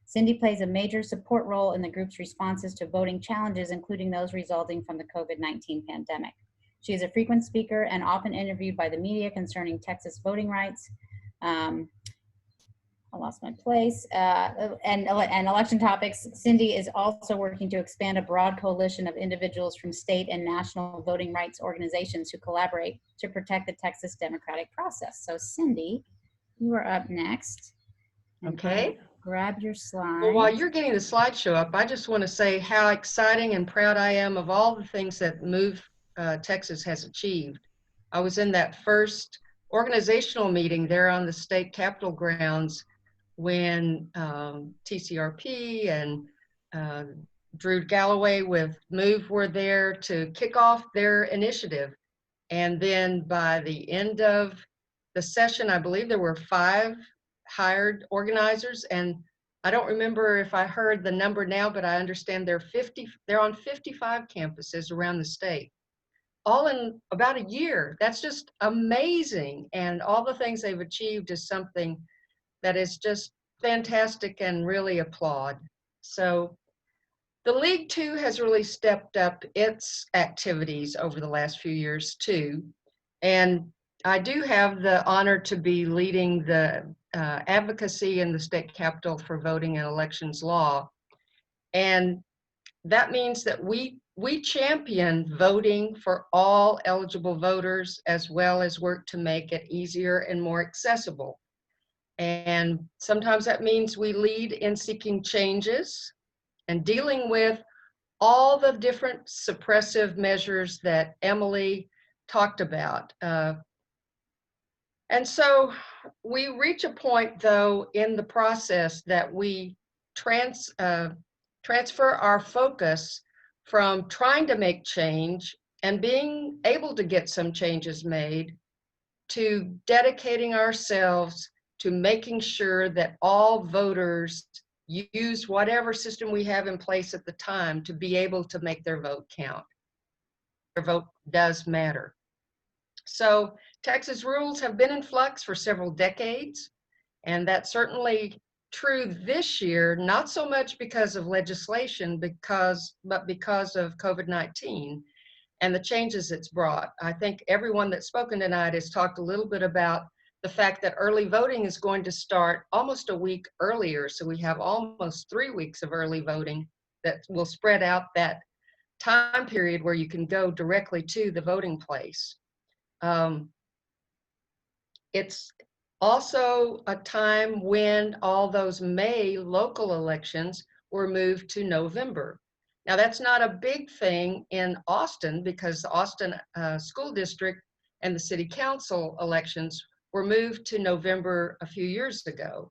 Cindy plays a major support role in the group's responses to voting challenges, including those resulting from the COVID-19 pandemic. She is a frequent speaker and often interviewed by the media concerning Texas voting rights. I lost my place, and election topics. Cindy is also working to expand a broad coalition of individuals from state and national voting rights organizations who collaborate to protect the Texas democratic process. So Cindy, you are up next. Okay. Grab your slide. Well, while you're getting the slideshow up, I just want to say how exciting and proud I am of all the things that Move Texas has achieved. I was in that first organizational meeting there on the state capitol grounds when TCRP and Drew Galloway with Move were there to kick off their initiative. And then by the end of the session, I believe there were 5 hired organizers, and I don't remember if I heard the number now, but I understand they're on 55 campuses around the state, all in about a year. That's just amazing. And all the things they've achieved is something that is just fantastic and really applaud. So the League too has really stepped up its activities over the last few years too. And I do have the honor to be leading the advocacy in the state capitol for voting and elections law. And that means that we champion voting for all eligible voters, as well as work to make it easier and more accessible. And sometimes that means we lead in seeking changes and dealing with all the different suppressive measures that Emily talked about. And so we reach a point, though, in the process that we transfer our focus from trying to make change and being able to get some changes made to dedicating ourselves to making sure that all voters use whatever system we have in place at the time to be able to make their vote count. Their vote does matter. So Texas rules have been in flux for several decades, and that's certainly true this year, not so much because of legislation, but because of COVID-19 and the changes it's brought. I think everyone that's spoken tonight has talked a little bit about the fact that early voting is going to start almost a week earlier. So we have almost 3 weeks of early voting that will spread out that time period where you can go directly to the voting place. It's also a time when all those May local elections were moved to November. Now, that's not a big thing in Austin because the Austin School District and the City Council elections were moved to November a few years ago.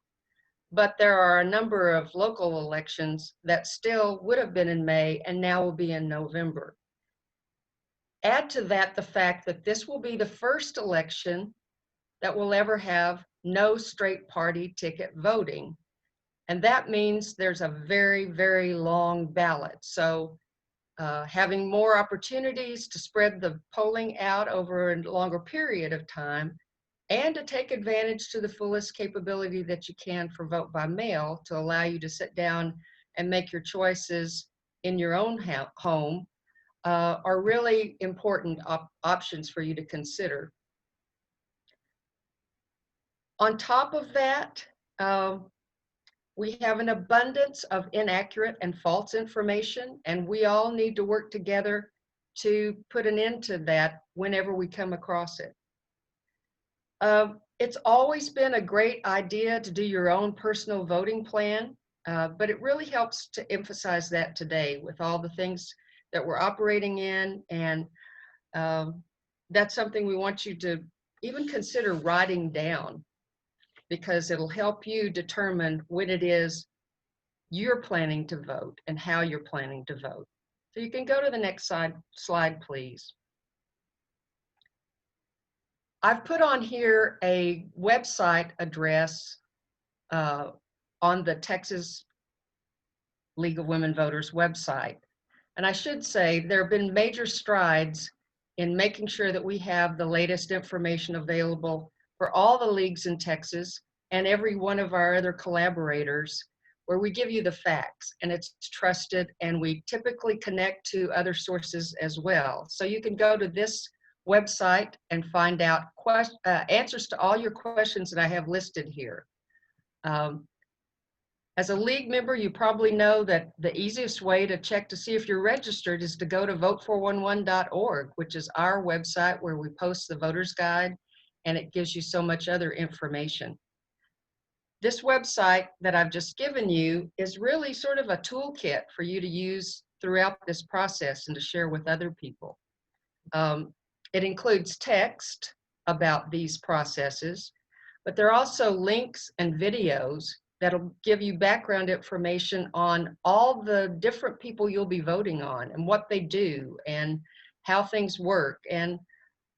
But there are a number of local elections that still would have been in May and now will be in November. Add to that the fact that this will be the first election that will ever have no straight party ticket voting. And that means there's a very, very long ballot. So having more opportunities to spread the polling out over a longer period of time and to take advantage to the fullest capability that you can for vote by mail to allow you to sit down and make your choices in your own home are really important options for you to consider. On top of that, we have an abundance of inaccurate and false information, and we all need to work together to put an end to that whenever we come across it. It's always been a great idea to do your own personal voting plan, but it really helps to emphasize that today with all the things that we're operating in, and that's something we want you to even consider writing down, because it'll help you determine when it is you're planning to vote and how you're planning to vote. So you can go to the next slide, please. I've put on here a website address on the Texas League of Women Voters website. And I should say there have been major strides in making sure that we have the latest information available for all the leagues in Texas and every one of our other collaborators, where we give you the facts and it's trusted, and we typically connect to other sources as well. So you can go to this website and find out answers to all your questions that I have listed here. As a league member, you probably know that the easiest way to check to see if you're registered is to go to vote411.org, which is our website where we post the voter's guide, and it gives you so much other information. This website that I've just given you is really sort of a toolkit for you to use throughout this process and to share with other people. It includes text about these processes, but there are also links and videos that'll give you background information on all the different people you'll be voting on and what they do and how things work and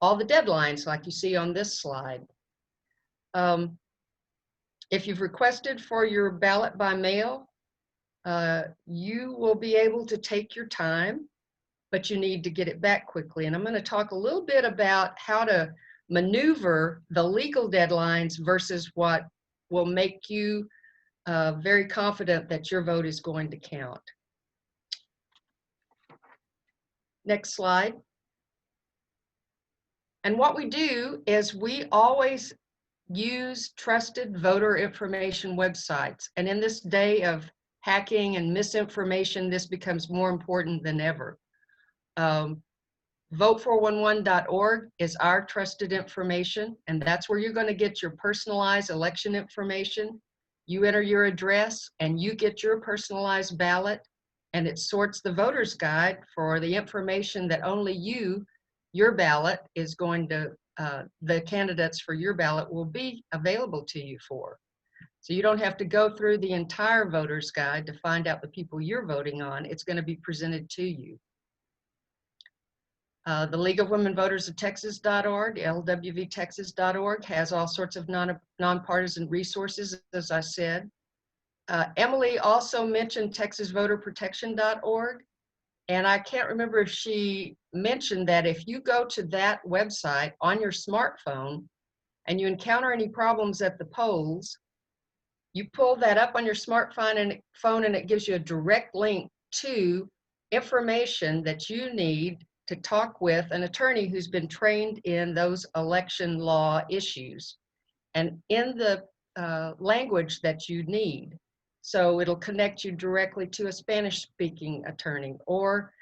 all the deadlines like you see on this slide. If you've requested for your ballot by mail, you will be able to take your time, but you need to get it back quickly. And I'm going to talk a little bit about how to maneuver the legal deadlines versus what will make you very confident that your vote is going to count. Next slide. And what we do is we always use trusted voter information websites. And in this day of hacking and misinformation, this becomes more important than ever. Vote411.org is our trusted information, and that's where you're going to get your personalized election information. You enter your address and you get your personalized ballot, and it sorts the voter's guide for the information that only your ballot is going to, the candidates for your ballot will be available to you for. So you don't have to go through the entire voter's guide to find out the people you're voting on. It's going to be presented to you. The League of Women Voters of Texas.org, lwvtexas.org, has all sorts of nonpartisan resources, as I said. Emily also mentioned texasvoterprotection.org, and I can't remember if she mentioned that if you go to that website on your smartphone and you encounter any problems at the polls, you pull that up on your smartphone and it gives you a direct link to information that you need to talk with an attorney who's been trained in those election law issues and in the language that you need. So it'll connect you directly to a Spanish-speaking attorney or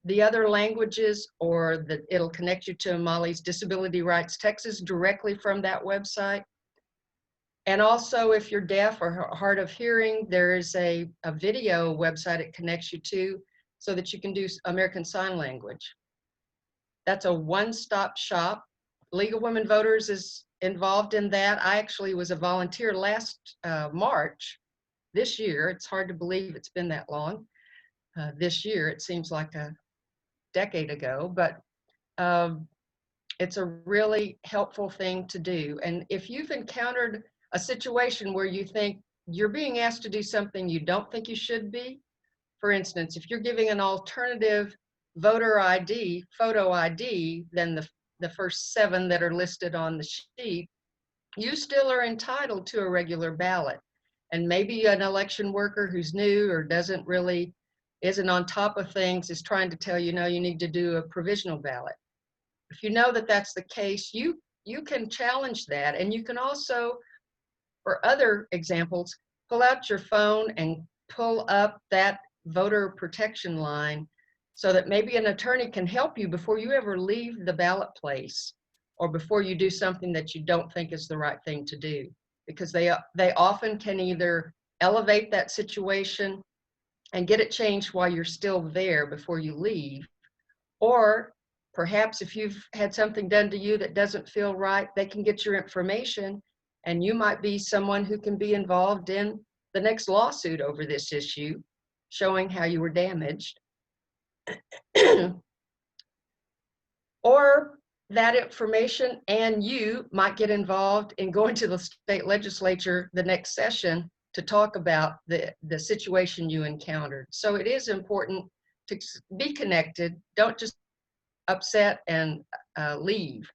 the other languages, or it'll connect you to Molly's Disability Rights Texas directly from that website. And also, if you're deaf or hard of hearing, there is a video website it connects you to so that you can do American Sign Language. That's a one-stop shop. League of Women Voters is involved in that. I actually was a volunteer last March this year. It's hard to believe it's been that long. This year, it seems like a decade ago, but it's a really helpful thing to do. And if you've encountered a situation where you think you're being asked to do something you don't think you should be, for instance, if you're giving an alternative voter ID, photo ID, than the first 7 that are listed on the sheet, you still are entitled to a regular ballot. And maybe an election worker who's new or isn't on top of things is trying to tell you, no, you need to do a provisional ballot. If you know that that's the case, you can challenge that. And you can also, for other examples, pull out your phone and pull up that voter protection line so that maybe an attorney can help you before you ever leave the ballot place or before you do something that you don't think is the right thing to do. Because they often can either elevate that situation and get it changed while you're still there before you leave, or perhaps if you've had something done to you that doesn't feel right, they can get your information and you might be someone who can be involved in the next lawsuit over this issue, showing how you were damaged. Or that information and you might get involved in going to the state legislature the next session to talk about the situation you encountered. So it is important to be connected. Don't just upset and leave.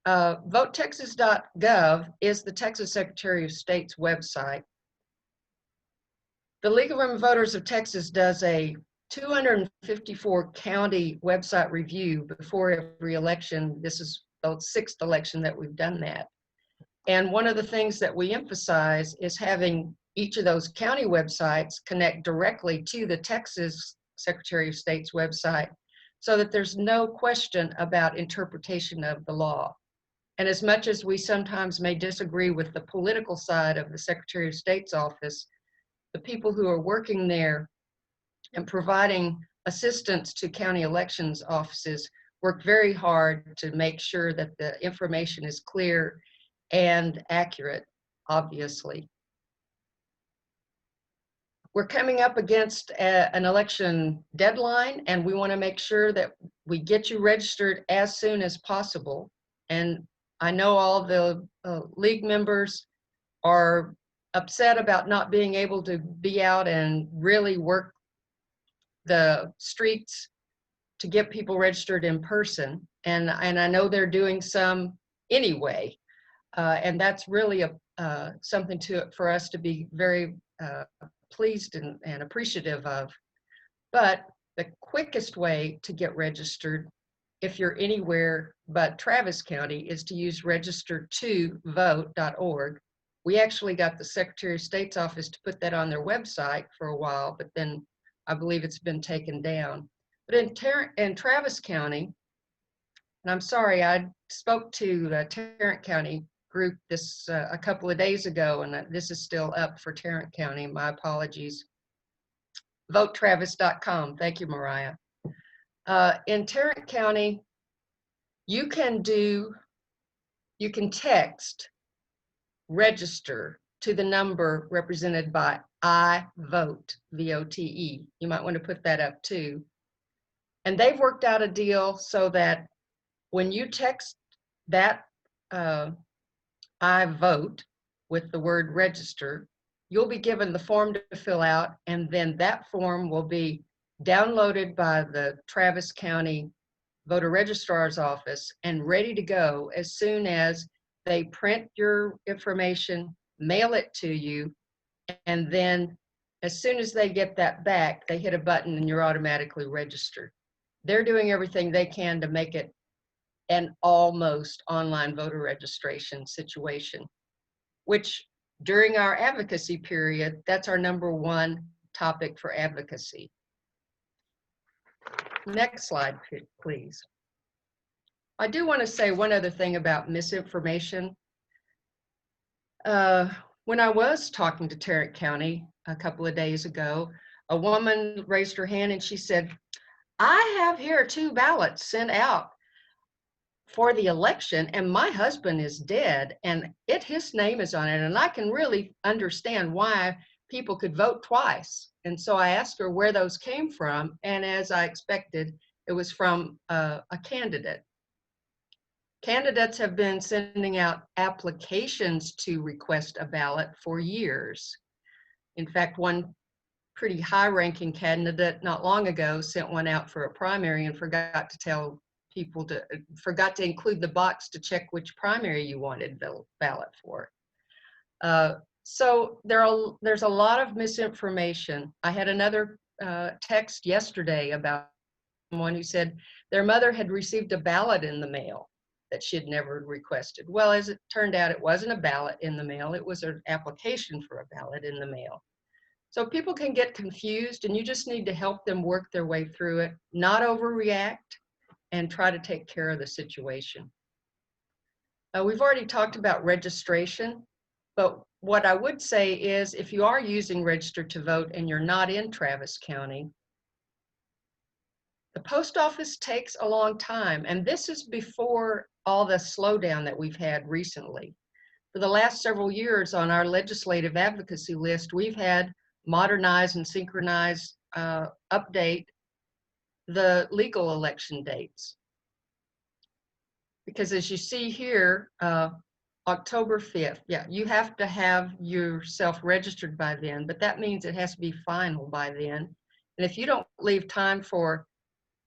VoteTexas.gov is the Texas Secretary of State's website. The League of Women Voters of Texas does a 254 county website review before every election. This is the 6th election that we've done that. And one of the things that we emphasize is having each of those county websites connect directly to the Texas Secretary of State's website so that there's no question about interpretation of the law. And as much as we sometimes may disagree with the political side of the Secretary of State's office, the people who are working there and providing assistance to county elections offices work very hard to make sure that the information is clear and accurate, obviously. We're coming up against an election deadline, and we want to make sure that we get you registered as soon as possible. And I know all the league members are upset about not being able to be out and really work the streets to get people registered in person. And I know they're doing some anyway. And that's really something for us to be very pleased and appreciative of. But the quickest way to get registered, if you're anywhere but Travis County, is to use register2vote.org. We actually got the Secretary of State's office to put that on their website for a while, but then I believe it's been taken down. But in Travis County, and I'm sorry, I spoke to the Tarrant County group a couple of days ago, and this is still up for Tarrant County. My apologies. VoteTravis.com. Thank you, Mariah. In Tarrant County, you can text register to the number represented by I vote, VOTE. You might want to put that up too. And they've worked out a deal so that when you text that I vote with the word register, you'll be given the form to fill out, and then that form will be downloaded by the Travis County Voter Registrar's office and ready to go as soon as they print your information, mail it to you, and then as soon as they get that back, they hit a button and you're automatically registered. They're doing everything they can to make it an almost online voter registration situation, which during our advocacy period, that's our #1 topic for advocacy. Next slide, please. I do want to say one other thing about misinformation. When I was talking to Tarrant County a couple of days ago, a woman raised her hand and she said, I have here 2 ballots sent out for the election and my husband is dead and his name is on it, and I can really understand why people could vote twice. And so I asked her where those came from, and as I expected, it was from a candidate. Candidates have been sending out applications to request a ballot for years. In fact, one pretty high-ranking candidate not long ago sent one out for a primary and forgot to tell people forgot to include the box to check which primary you wanted the ballot for. So there's a lot of misinformation. I had another text yesterday about someone who said their mother had received a ballot in the mail that she had never requested. Well, as it turned out, it wasn't a ballot in the mail. It was an application for a ballot in the mail. So people can get confused, and you just need to help them work their way through it, not overreact, and try to take care of the situation. We've already talked about registration, but what I would say is if you are using Register to Vote and you're not in Travis County, the post office takes a long time, and this is before all the slowdown that we've had recently. For the last several years on our legislative advocacy list, we've had modernize and synchronize, update the legal election dates. Because as you see here, October 5th, yeah, you have to have yourself registered by then, but that means it has to be final by then. And if you don't leave time for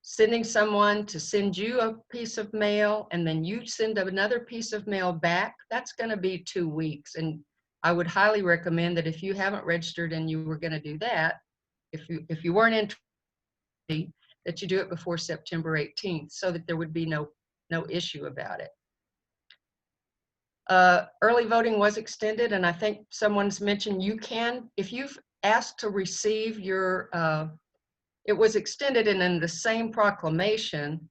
sending someone to send you a piece of mail and then you send another piece of mail back, that's going to be 2 weeks. And I would highly recommend that if you haven't registered and you were going to do that, if you weren't in, that you do it before September 18th so that there would be no issue about it. Early voting was extended, and I think someone's mentioned you can, if you've asked to receive your, it was extended, and in the same proclamation,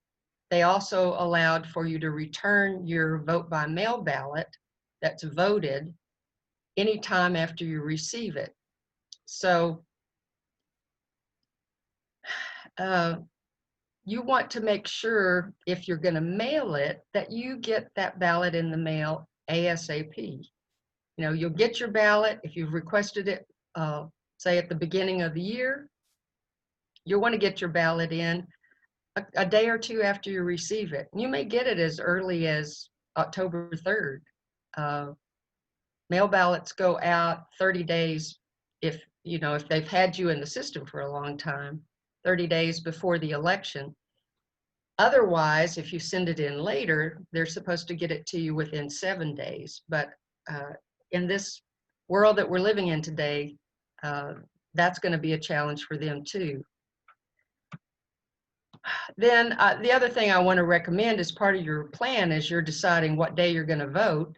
they also allowed for you to return your vote by mail ballot that's voted anytime after you receive it. So you want to make sure if you're going to mail it that you get that ballot in the mail ASAP. You know, you'll get your ballot if you've requested it, say at the beginning of the year. You'll want to get your ballot in a day or 2 after you receive it. You may get it as early as October 3rd. Mail ballots go out 30 days if they've had you in the system for a long time, 30 days before the election. Otherwise, if you send it in later, they're supposed to get it to you within 7 days. But in this world that we're living in today, that's going to be a challenge for them too. Then the other thing I want to recommend as part of your plan as you're deciding what day you're going to vote,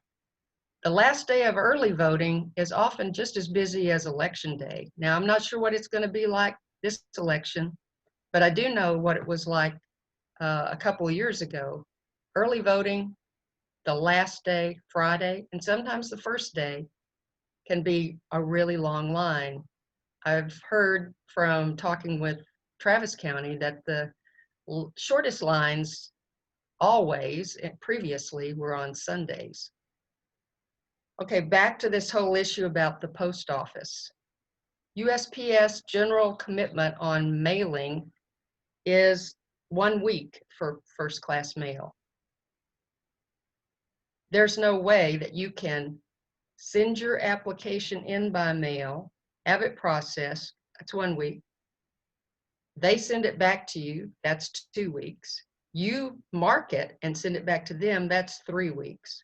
the last day of early voting is often just as busy as election day. Now, I'm not sure what it's going to be like this election, but I do know what it was like a couple of years ago. Early voting, the last day, Friday, and sometimes the first day can be a really long line. I've heard from talking with Travis County that the shortest lines always previously were on Sundays. Okay, back to this whole issue about the post office. USPS general commitment on mailing is 1 week for first class mail. There's no way that you can send your application in by mail, have it processed, that's 1 week. They send it back to you, that's 2 weeks. You mark it and send it back to them, that's 3 weeks.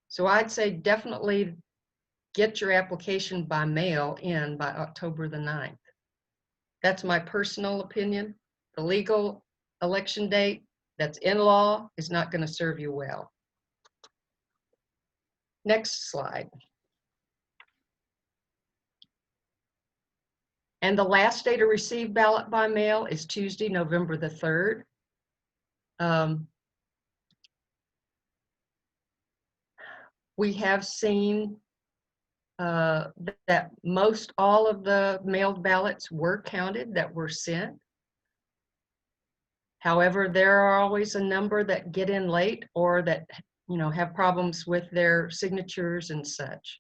So I'd say definitely get your application by mail in by October the 9th. That's my personal opinion. The legal election date that's in law is not going to serve you well. Next slide. And the last day to receive ballot by mail is Tuesday, November the 3rd. We have seen that most all of the mailed ballots were counted that were sent. However, there are always a number that get in late or that, you know, have problems with their signatures and such.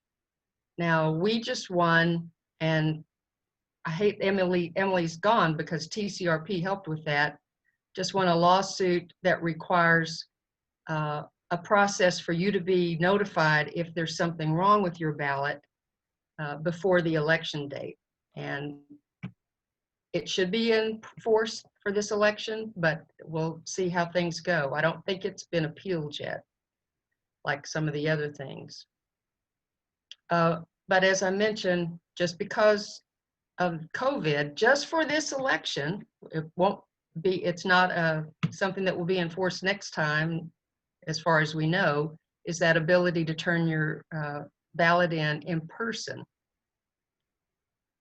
Now, we just won, and I hate Emily's gone because TCRP helped with that, just won a lawsuit that requires a process for you to be notified if there's something wrong with your ballot before the election date. And it should be in force for this election, but we'll see how things go. I don't think it's been appealed yet, like some of the other things. But as I mentioned, just because of COVID, just for this election, it's not something that will be enforced next time, as far as we know, is that ability to turn your ballot in person.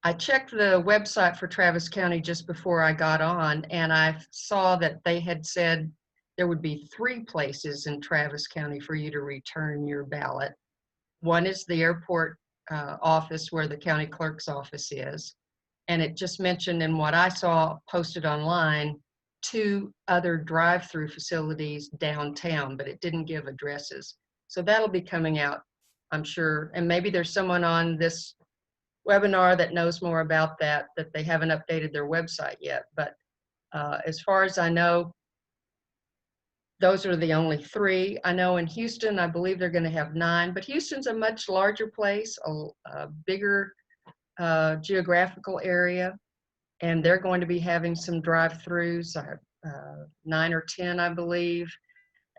I checked the website for Travis County just before I got on, and I saw that they had said there would be 3 places in Travis County for you to return your ballot. One is the airport office where the county clerk's office is. And it just mentioned in what I saw posted online, 2 other drive-through facilities downtown, but it didn't give addresses. So that'll be coming out, I'm sure. And maybe there's someone on this webinar that knows more about that they haven't updated their website yet. But as far as I know, those are the only 3. I know in Houston, I believe they're going to have 9, but Houston's a much larger place, a bigger geographical area, and they're going to be having some drive-throughs, 9 or 10, I believe,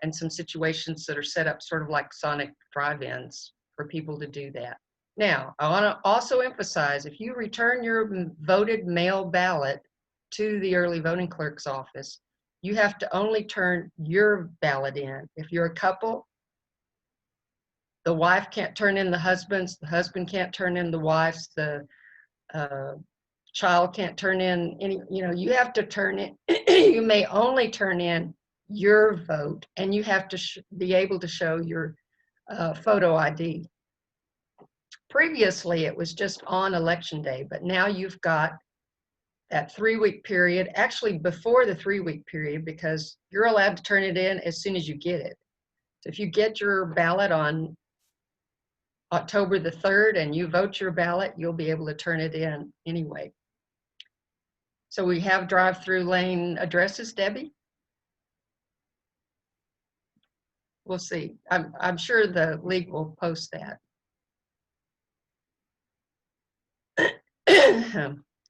and some situations that are set up sort of like sonic drive-ins for people to do that. Now, I want to also emphasize, if you return your voted mail ballot to the early voting clerk's office, you have to only turn your ballot in. If you're a couple, the wife can't turn in the husband's, the husband can't turn in the wife's, the child can't turn in any, you have to turn in, you may only turn in your vote, and you have to be able to show your photo ID. Previously, it was just on election day, but now you've got that 3-week period, actually before the 3-week period, because you're allowed to turn it in as soon as you get it. So if you get your ballot on October the 3rd and you vote your ballot, you'll be able to turn it in anyway. So we have drive-through lane addresses, Debbie? We'll see. I'm sure the league will post that.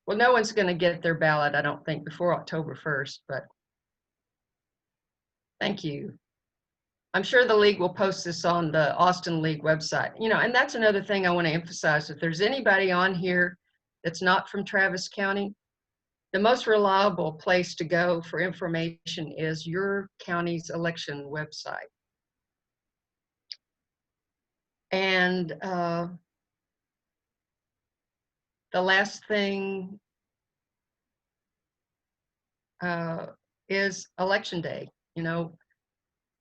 Well, no one's going to get their ballot, I don't think, before October 1st, but thank you. I'm sure the league will post this on the Austin League website. And that's another thing I want to emphasize. If there's anybody on here that's not from Travis County, the most reliable place to go for information is your county's election website. And the last thing is election day.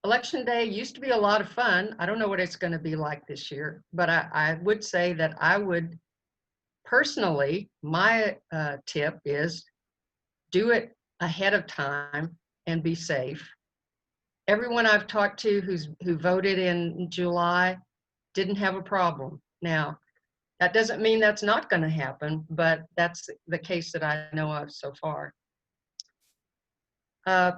Election day used to be a lot of fun. I don't know what it's going to be like this year, but I would say that I would personally, my tip is do it ahead of time and be safe. Everyone I've talked to who voted in July didn't have a problem. Now, that doesn't mean that's not going to happen, but that's the case that I know of so far.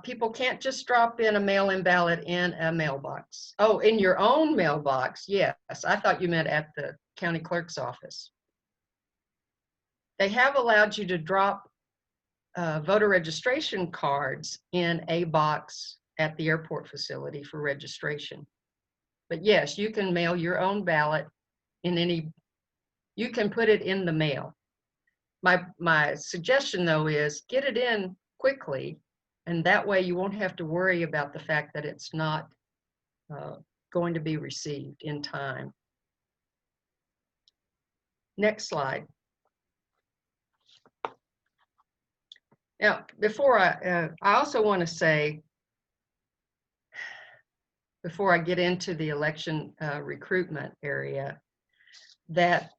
People can't just drop in a mail-in ballot in a mailbox. Oh, in your own mailbox, yes. I thought you meant at the county clerk's office. They have allowed you to drop voter registration cards in a box at the airport facility for registration. But yes, you can mail your own ballot in any, you can put it in the mail. My suggestion though is get it in quickly, and that way you won't have to worry about the fact that it's not going to be received in time. Next slide. Now, before I also want to say, before I get into the election recruitment area, that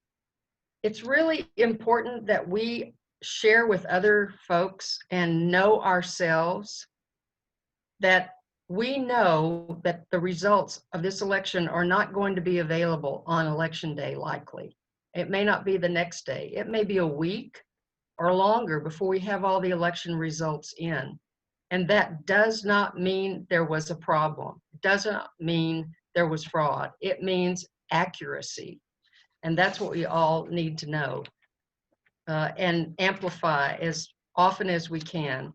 it's really important that we share with other folks and know ourselves that we know that the results of this election are not going to be available on election day, likely. It may not be the next day. It may be a week or longer before we have all the election results in. And that does not mean there was a problem. It doesn't mean there was fraud. It means accuracy. And that's what we all need to know and amplify as often as we can.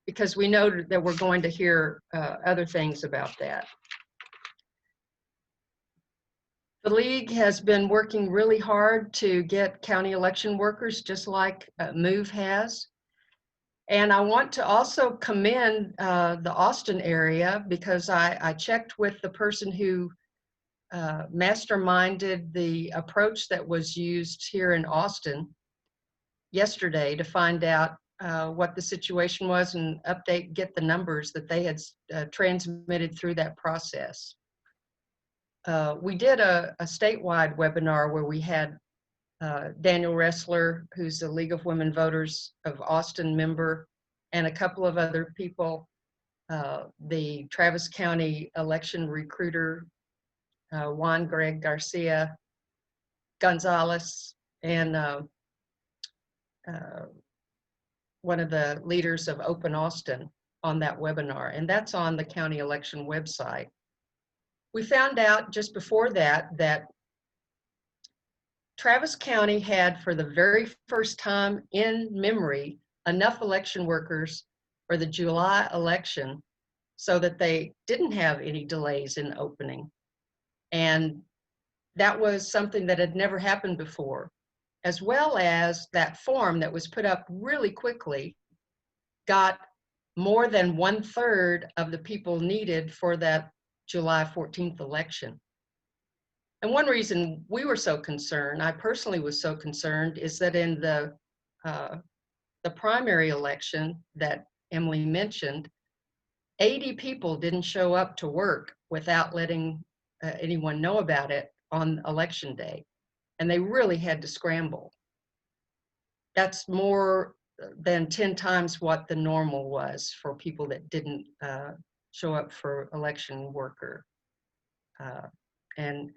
Because we know that we're going to hear other things about that. The League has been working really hard to get county election workers, just like MOVE has. And I want to also commend the Austin area, because I checked with the person who masterminded the approach that was used here in Austin yesterday to find out what the situation was and get the numbers that they had transmitted through that process. We did a statewide webinar where we had Daniel Ressler, who's the League of Women Voters of Austin member, and a couple of other people, the Travis County election recruiter, Juan Greg Garcia Gonzalez, and one of the leaders of Open Austin on that webinar, and that's on the county election website. We found out just before that Travis County had, for the very first time in memory, enough election workers for the July election so that they didn't have any delays in opening. And that was something that had never happened before, as well as that form that was put up really quickly got more than 1/3 of the people needed for that July 14th election. And one reason we were so concerned, I personally was so concerned, is that in the primary election that Emily mentioned, 80 people didn't show up to work without letting anyone know about it on election day. And they really had to scramble. That's more than 10 times what the normal was for people that didn't show up for election worker. And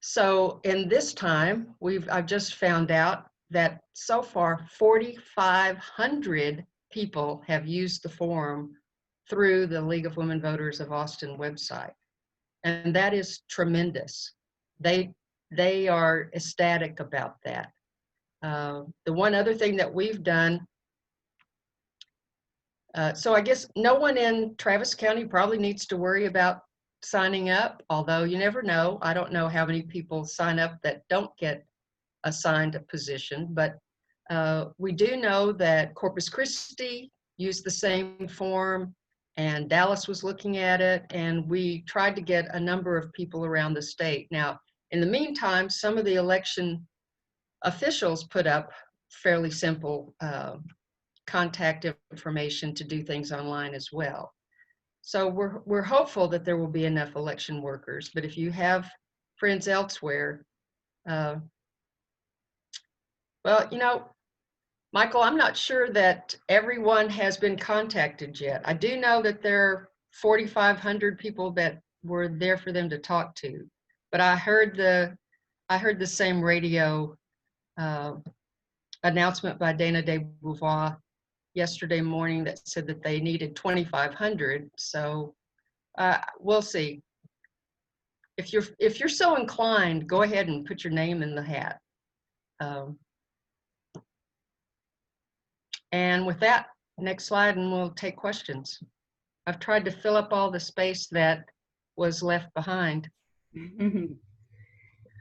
so in this time, I've just found out that so far 4,500 people have used the form through the League of Women Voters of Austin website. And that is tremendous. They are ecstatic about that. The one other thing that we've done, so I guess no one in Travis County probably needs to worry about signing up, although you never know. I don't know how many people sign up that don't get assigned a position, but we do know that Corpus Christi used the same form, and Dallas was looking at it, and we tried to get a number of people around the state. Now, in the meantime, some of the election officials put up fairly simple contact information to do things online as well. So we're hopeful that there will be enough election workers, but if you have friends elsewhere, well, you know, Michael, I'm not sure that everyone has been contacted yet. I do know that there are 4,500 people that were there for them to talk to, but I heard the same radio announcement by Dana 𝐕𝐴 yesterday morning that said that they needed 2,500. So we'll see. If you're so inclined, go ahead and put your name in the hat. And with that, next slide, and we'll take questions. I've tried to fill up all the space that was left behind.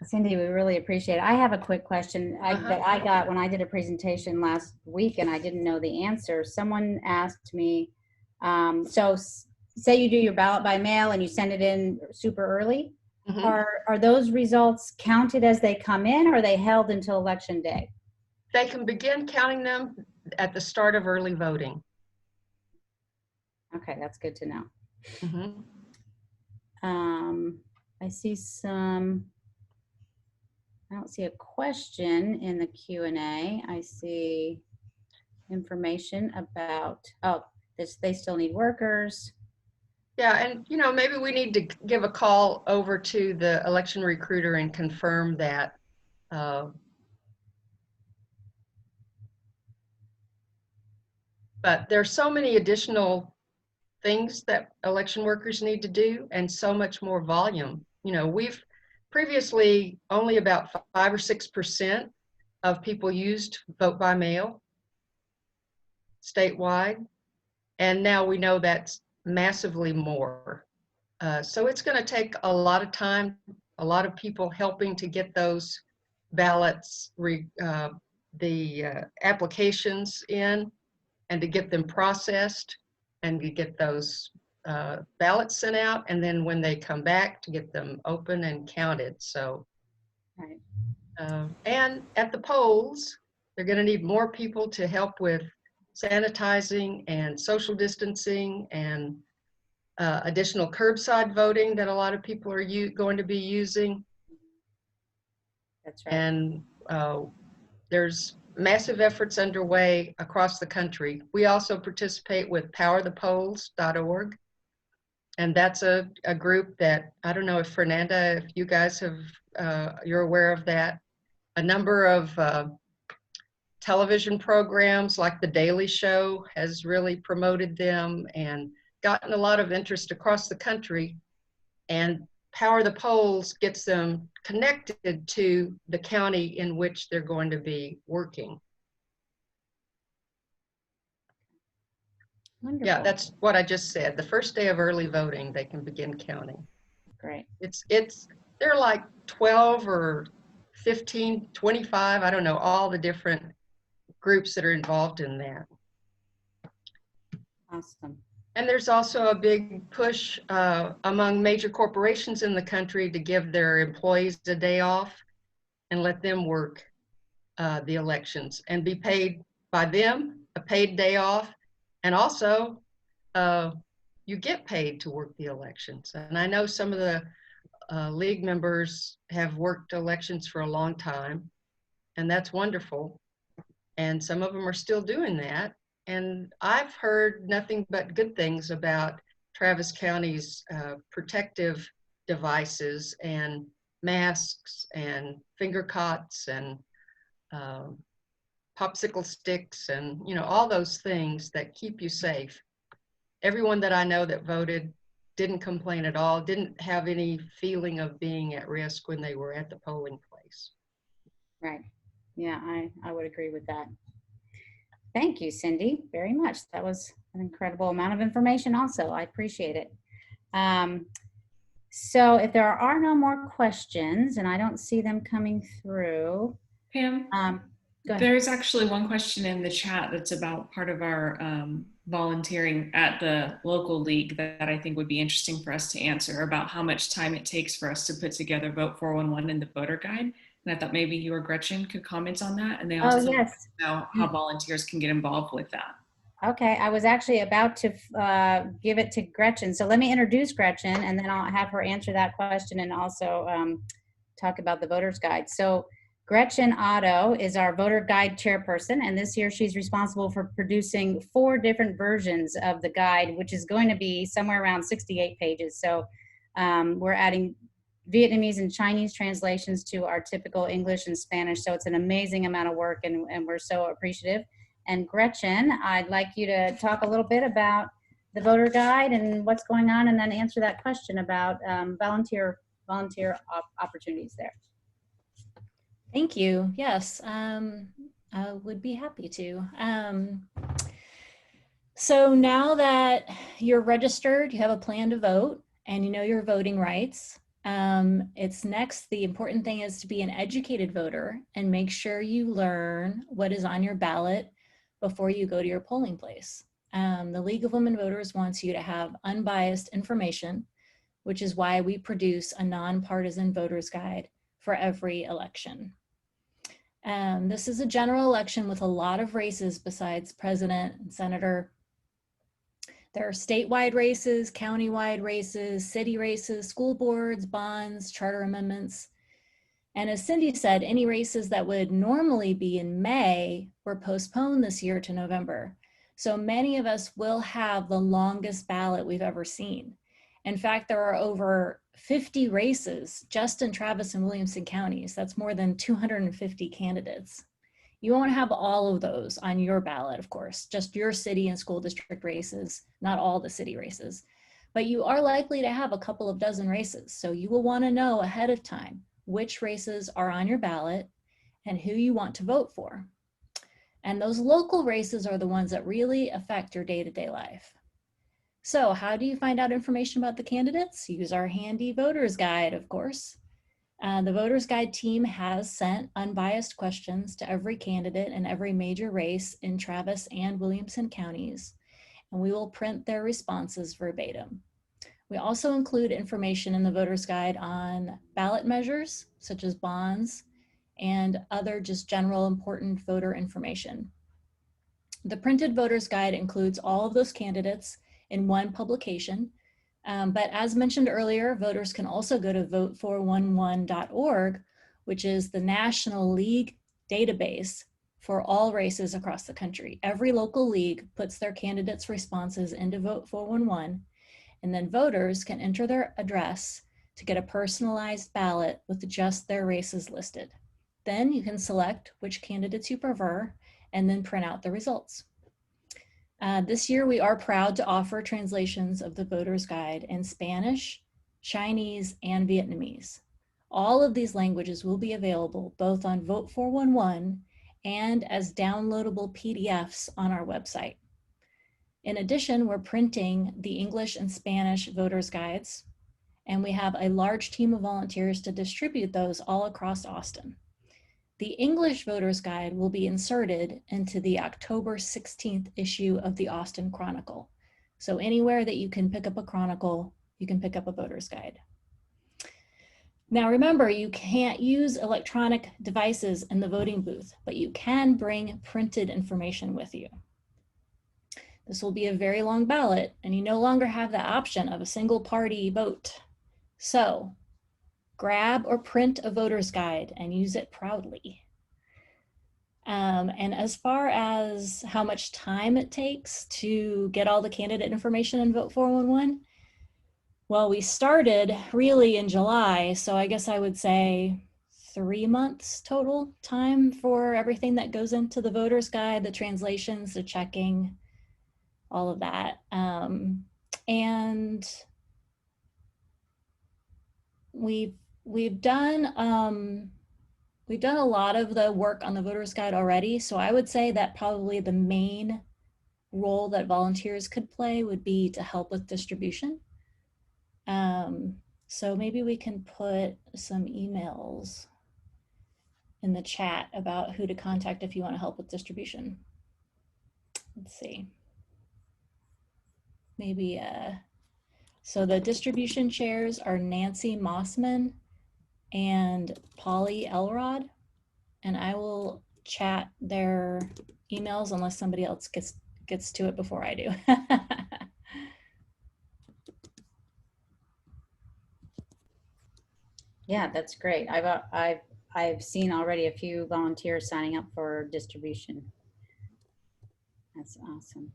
Cindy, we really appreciate it. I have a quick question that I got when I did a presentation last week and I didn't know the answer. Someone asked me, so say you do your ballot by mail and you send it in super early. Are those results counted as they come in, or are they held until election day? They can begin counting them at the start of early voting. Okay, that's good to know. Mhm. I see some, I don't see a question in the Q&A. I see information about, oh, this, they still need workers. Yeah, and maybe we need to give a call over to the election recruiter and confirm that. But there's so many additional things that election workers need to do and so much more volume. We've previously only about 5 or 6% of people used vote by mail statewide. And now we know that's massively more. So it's going to take a lot of time, a lot of people helping to get those ballots, the applications in, and to get them processed, and to get those ballots sent out, and then when they come back, to get them open and counted. So, Right. And at the polls, they're going to need more people to help with sanitizing and social distancing and additional curbside voting that a lot of people are going to be using. That's right. And there's massive efforts underway across the country. We also participate with powerthepolls.org. And that's a group that, I don't know if Fernanda, if you guys have, you're aware of that. A number of television programs like The Daily Show has really promoted them and gotten a lot of interest across the country. And Power the Polls gets them connected to the county in which they're going to be working. Wonderful. Yeah, that's what I just said. The first day of early voting, they can begin counting. Great. They're like 12 or 15, 25, I don't know, all the different groups that are involved in that. Awesome. And there's also a big push among major corporations in the country to give their employees a day off and let them work the elections and be paid by them, a paid day off. And also, you get paid to work the elections. And I know some of the league members have worked elections for a long time, and that's wonderful. And some of them are still doing that. And I've heard nothing but good things about Travis County's protective devices and masks and finger cots and popsicle sticks and, all those things that keep you safe. Everyone that I know that voted didn't complain at all, didn't have any feeling of being at risk when they were at the polling place. Right. Yeah, I would agree with that. Thank you, Cindy, very much. That was an incredible amount of information also. I appreciate it. So if there are no more questions, and I don't see them coming through. Pam, Go ahead. there's actually one question in the chat that's about part of our volunteering at the local league that I think would be interesting for us to answer, about how much time it takes for us to put together Vote 411 and the voter guide. And I thought maybe you or Gretchen could comment on that. And they also yes. know how volunteers can get involved with that. Okay, I was actually about to give it to Gretchen. So let me introduce Gretchen, and then I'll have her answer that question and also talk about the voter's guide. So Gretchen Otto is our voter guide chairperson, and this year she's responsible for producing 4 different versions of the guide, which is going to be somewhere around 68 pages. So we're adding Vietnamese and Chinese translations to our typical English and Spanish. So it's an amazing amount of work, and we're so appreciative. And Gretchen, I'd like you to talk a little bit about the voter guide and what's going on, and then answer that question about volunteer opportunities there. Thank you. Yes, I would be happy to. So now that you're registered, you have a plan to vote, and you know your voting rights, it's next, the important thing is to be an educated voter and make sure you learn what is on your ballot before you go to your polling place. The League of Women Voters wants you to have unbiased information, which is why we produce a nonpartisan voter's guide for every election. This is a general election with a lot of races besides president and senator. There are statewide races, countywide races, city races, school boards, bonds, charter amendments. And as Cindy said, any races that would normally be in May were postponed this year to November. So many of us will have the longest ballot we've ever seen. In fact, there are over 50 races just in Travis and Williamson counties. That's more than 250 candidates. You won't have all of those on your ballot, of course, just your city and school district races, not all the city races. But you are likely to have a couple of dozen races. So you will want to know ahead of time which races are on your ballot and who you want to vote for. And those local races are the ones that really affect your day-to-day life. So how do you find out information about the candidates? Use our handy voter's guide, of course. The voter's guide team has sent unbiased questions to every candidate in every major race in Travis and Williamson counties, and we will print their responses verbatim. We also include information in the voter's guide on ballot measures, such as bonds, and other just general important voter information. The printed voter's guide includes all of those candidates in one publication, but as mentioned earlier, voters can also go to vote411.org, which is the National League database for all races across the country. Every local league puts their candidates' responses into Vote411, and then voters can enter their address to get a personalized ballot with just their races listed. Then you can select which candidates you prefer and then print out the results. This year, we are proud to offer translations of the voter's guide in Spanish, Chinese, and Vietnamese. All of these languages will be available both on Vote411 and as downloadable PDFs on our website. In addition, we're printing the English and Spanish voter's guides, and we have a large team of volunteers to distribute those all across Austin. The English voter's guide will be inserted into the October 16th issue of the Austin Chronicle. So anywhere that you can pick up a Chronicle, you can pick up a voter's guide. Now remember, you can't use electronic devices in the voting booth, but you can bring printed information with you. This will be a very long ballot, and you no longer have the option of a single party vote. So grab or print a voter's guide and use it proudly. And as far as how much time it takes to get all the candidate information in Vote411, well, we started really in July, so I guess I would say 3 months total time for everything that goes into the voter's guide, the translations, the checking, all of that. And we've done a lot of the work on the voter's guide already. So I would say that probably the main role that volunteers could play would be to help with distribution. So maybe we can put some emails in the chat about who to contact if you want to help with distribution. Let's see. Maybe, so the distribution chairs are Nancy Mossman and Polly Elrod, and I will chat their emails unless somebody else gets to it before I do. Yeah, that's great. I've seen already a few volunteers signing up for distribution. That's awesome.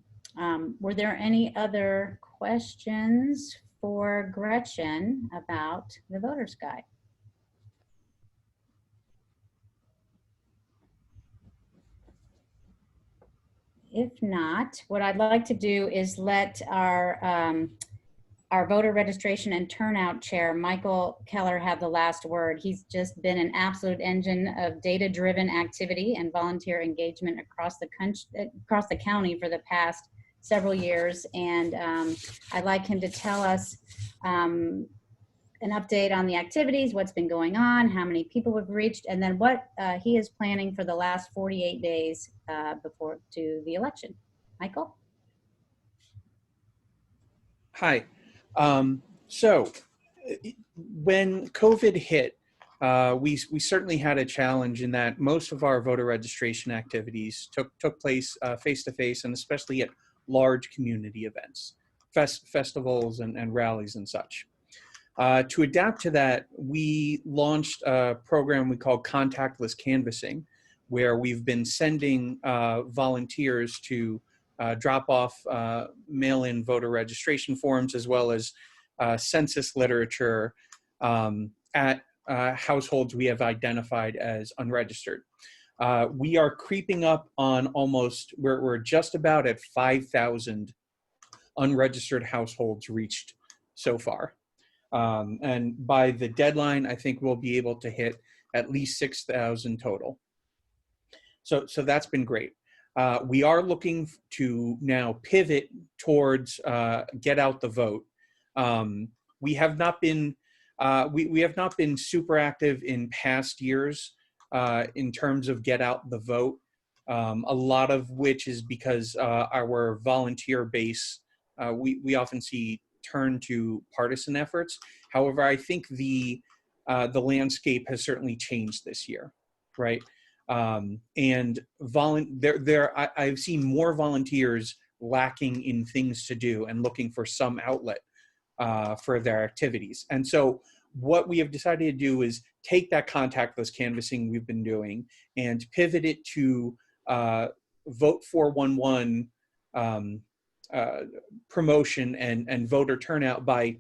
Were there any other questions for Gretchen about the voter's guide? If not, what I'd like to do is let our voter registration and turnout chair, Michael Keller, have the last word. He's just been an absolute engine of data-driven activity and volunteer engagement across the county for the past several years. And I'd like him to tell us an update on the activities, what's been going on, how many people we've reached, and then what he is planning for the last 48 days before to the election. Michael? Hi. So when COVID hit, we certainly had a challenge in that most of our voter registration activities took place face-to-face, and especially at large community events, festivals and rallies and such. To adapt to that, we launched a program we call Contactless Canvassing, where we've been sending volunteers to drop off mail-in voter registration forms, as well as census literature at households we have identified as unregistered. We are creeping up on we're just about at 5,000 unregistered households reached so far. And by the deadline, I think we'll be able to hit at least 6,000 total. So that's been great. We are looking to now pivot towards get out the vote. We have not been we have not been super active in past years in terms of get out the vote. A lot of which is because our volunteer base, we often see turn to partisan efforts. However, I think the landscape has certainly changed this year, right? And I've seen more volunteers lacking in things to do and looking for some outlet for their activities. And so what we have decided to do is take that contactless canvassing we've been doing and pivot it to Vote 411 promotion and voter turnout by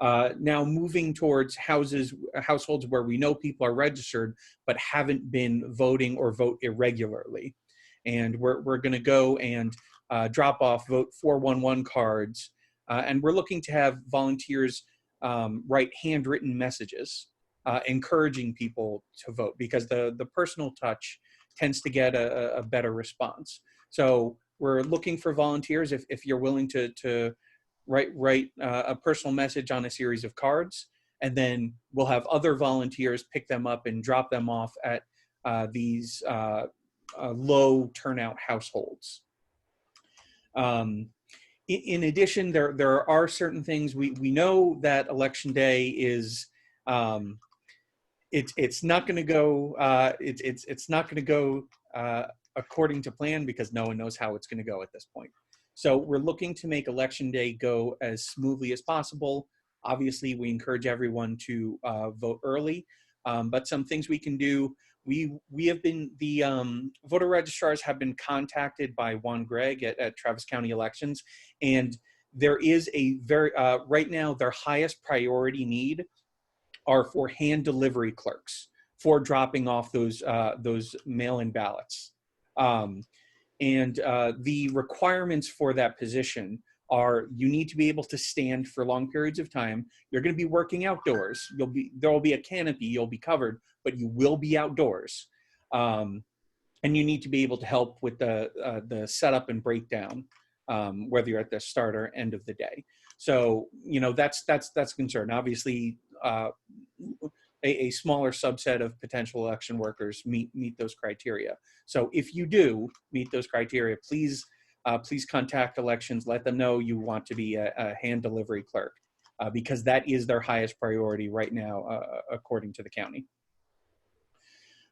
now moving towards households where we know people are registered but haven't been voting or vote irregularly. And we're going to go and drop off Vote 411 cards. And we're looking to have volunteers write handwritten messages encouraging people to vote, because the personal touch tends to get a better response. So we're looking for volunteers if you're willing to write a personal message on a series of cards, and then we'll have other volunteers pick them up and drop them off at these low turnout households. In addition, there are certain things we know that Election Day is it's not going to go it's not going to go according to plan, because no one knows how it's going to go at this point. So we're looking to make Election Day go as smoothly as possible. Obviously, we encourage everyone to vote early, but some things we can do. We have been, the voter registrars have been contacted by Juan Gregg at Travis County Elections, and there is a very, right now, their highest priority need are for hand delivery clerks for dropping off those mail-in ballots. And the requirements for that position are you need to be able to stand for long periods of time. You're going to be working outdoors. There will be a canopy. You'll be covered, but you will be outdoors. And you need to be able to help with the setup and breakdown, whether you're at the start or end of the day. So that's a concern. Obviously, a smaller subset of potential election workers meet those criteria. So if you do meet those criteria, please contact elections. Let them know you want to be a hand delivery clerk, because that is their highest priority right now, according to the county.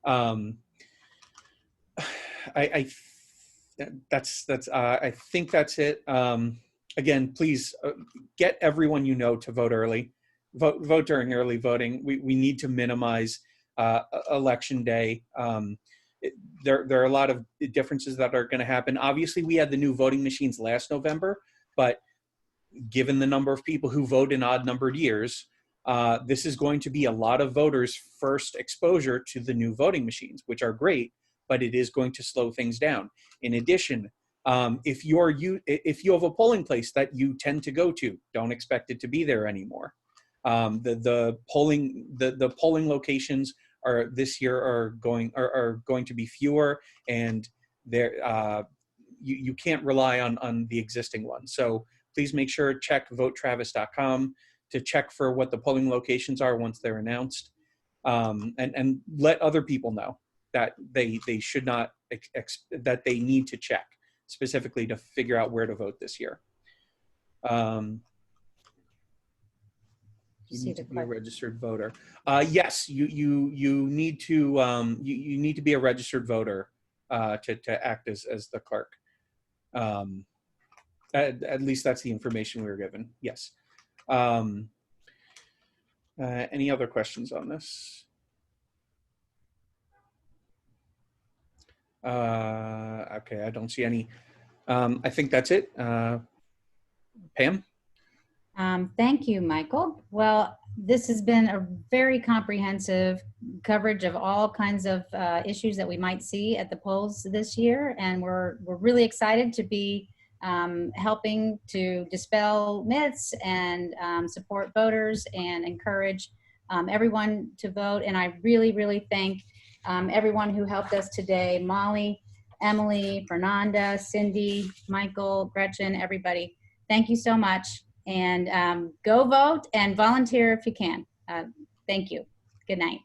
I think that's it. Again, please get everyone you know to vote early. Vote during early voting. We need to minimize Election Day. There are a lot of differences that are going to happen. Obviously, we had the new voting machines last November, but given the number of people who vote in odd-numbered years, this is going to be a lot of voters' first exposure to the new voting machines, which are great, but it is going to slow things down. In addition, if you have a polling place that you tend to go to, don't expect it to be there anymore. The polling locations this year are going to be fewer, and you can't rely on the existing ones. So please make sure check votetravis.com to check for what the polling locations are once they're announced, and let other people know that they should not that they need to check specifically to figure out where to vote this year. You See need the to be a clerk. registered voter. Yes, you need to you need to be a registered voter to act as the clerk. At least that's the information we were given. Yes. Any other questions on this? Okay, I don't see any. I think that's it. Pam? Thank you, Michael. Well, this has been a very comprehensive coverage of all kinds of issues that we might see at the polls this year, and we're really excited to be helping to dispel myths and support voters and encourage everyone to vote. And I really thank everyone who helped us today: Molly, Emily, Fernanda, Cindy, Michael, Gretchen, everybody. Thank you so much. And go vote and volunteer if you can. Thank you. Good night.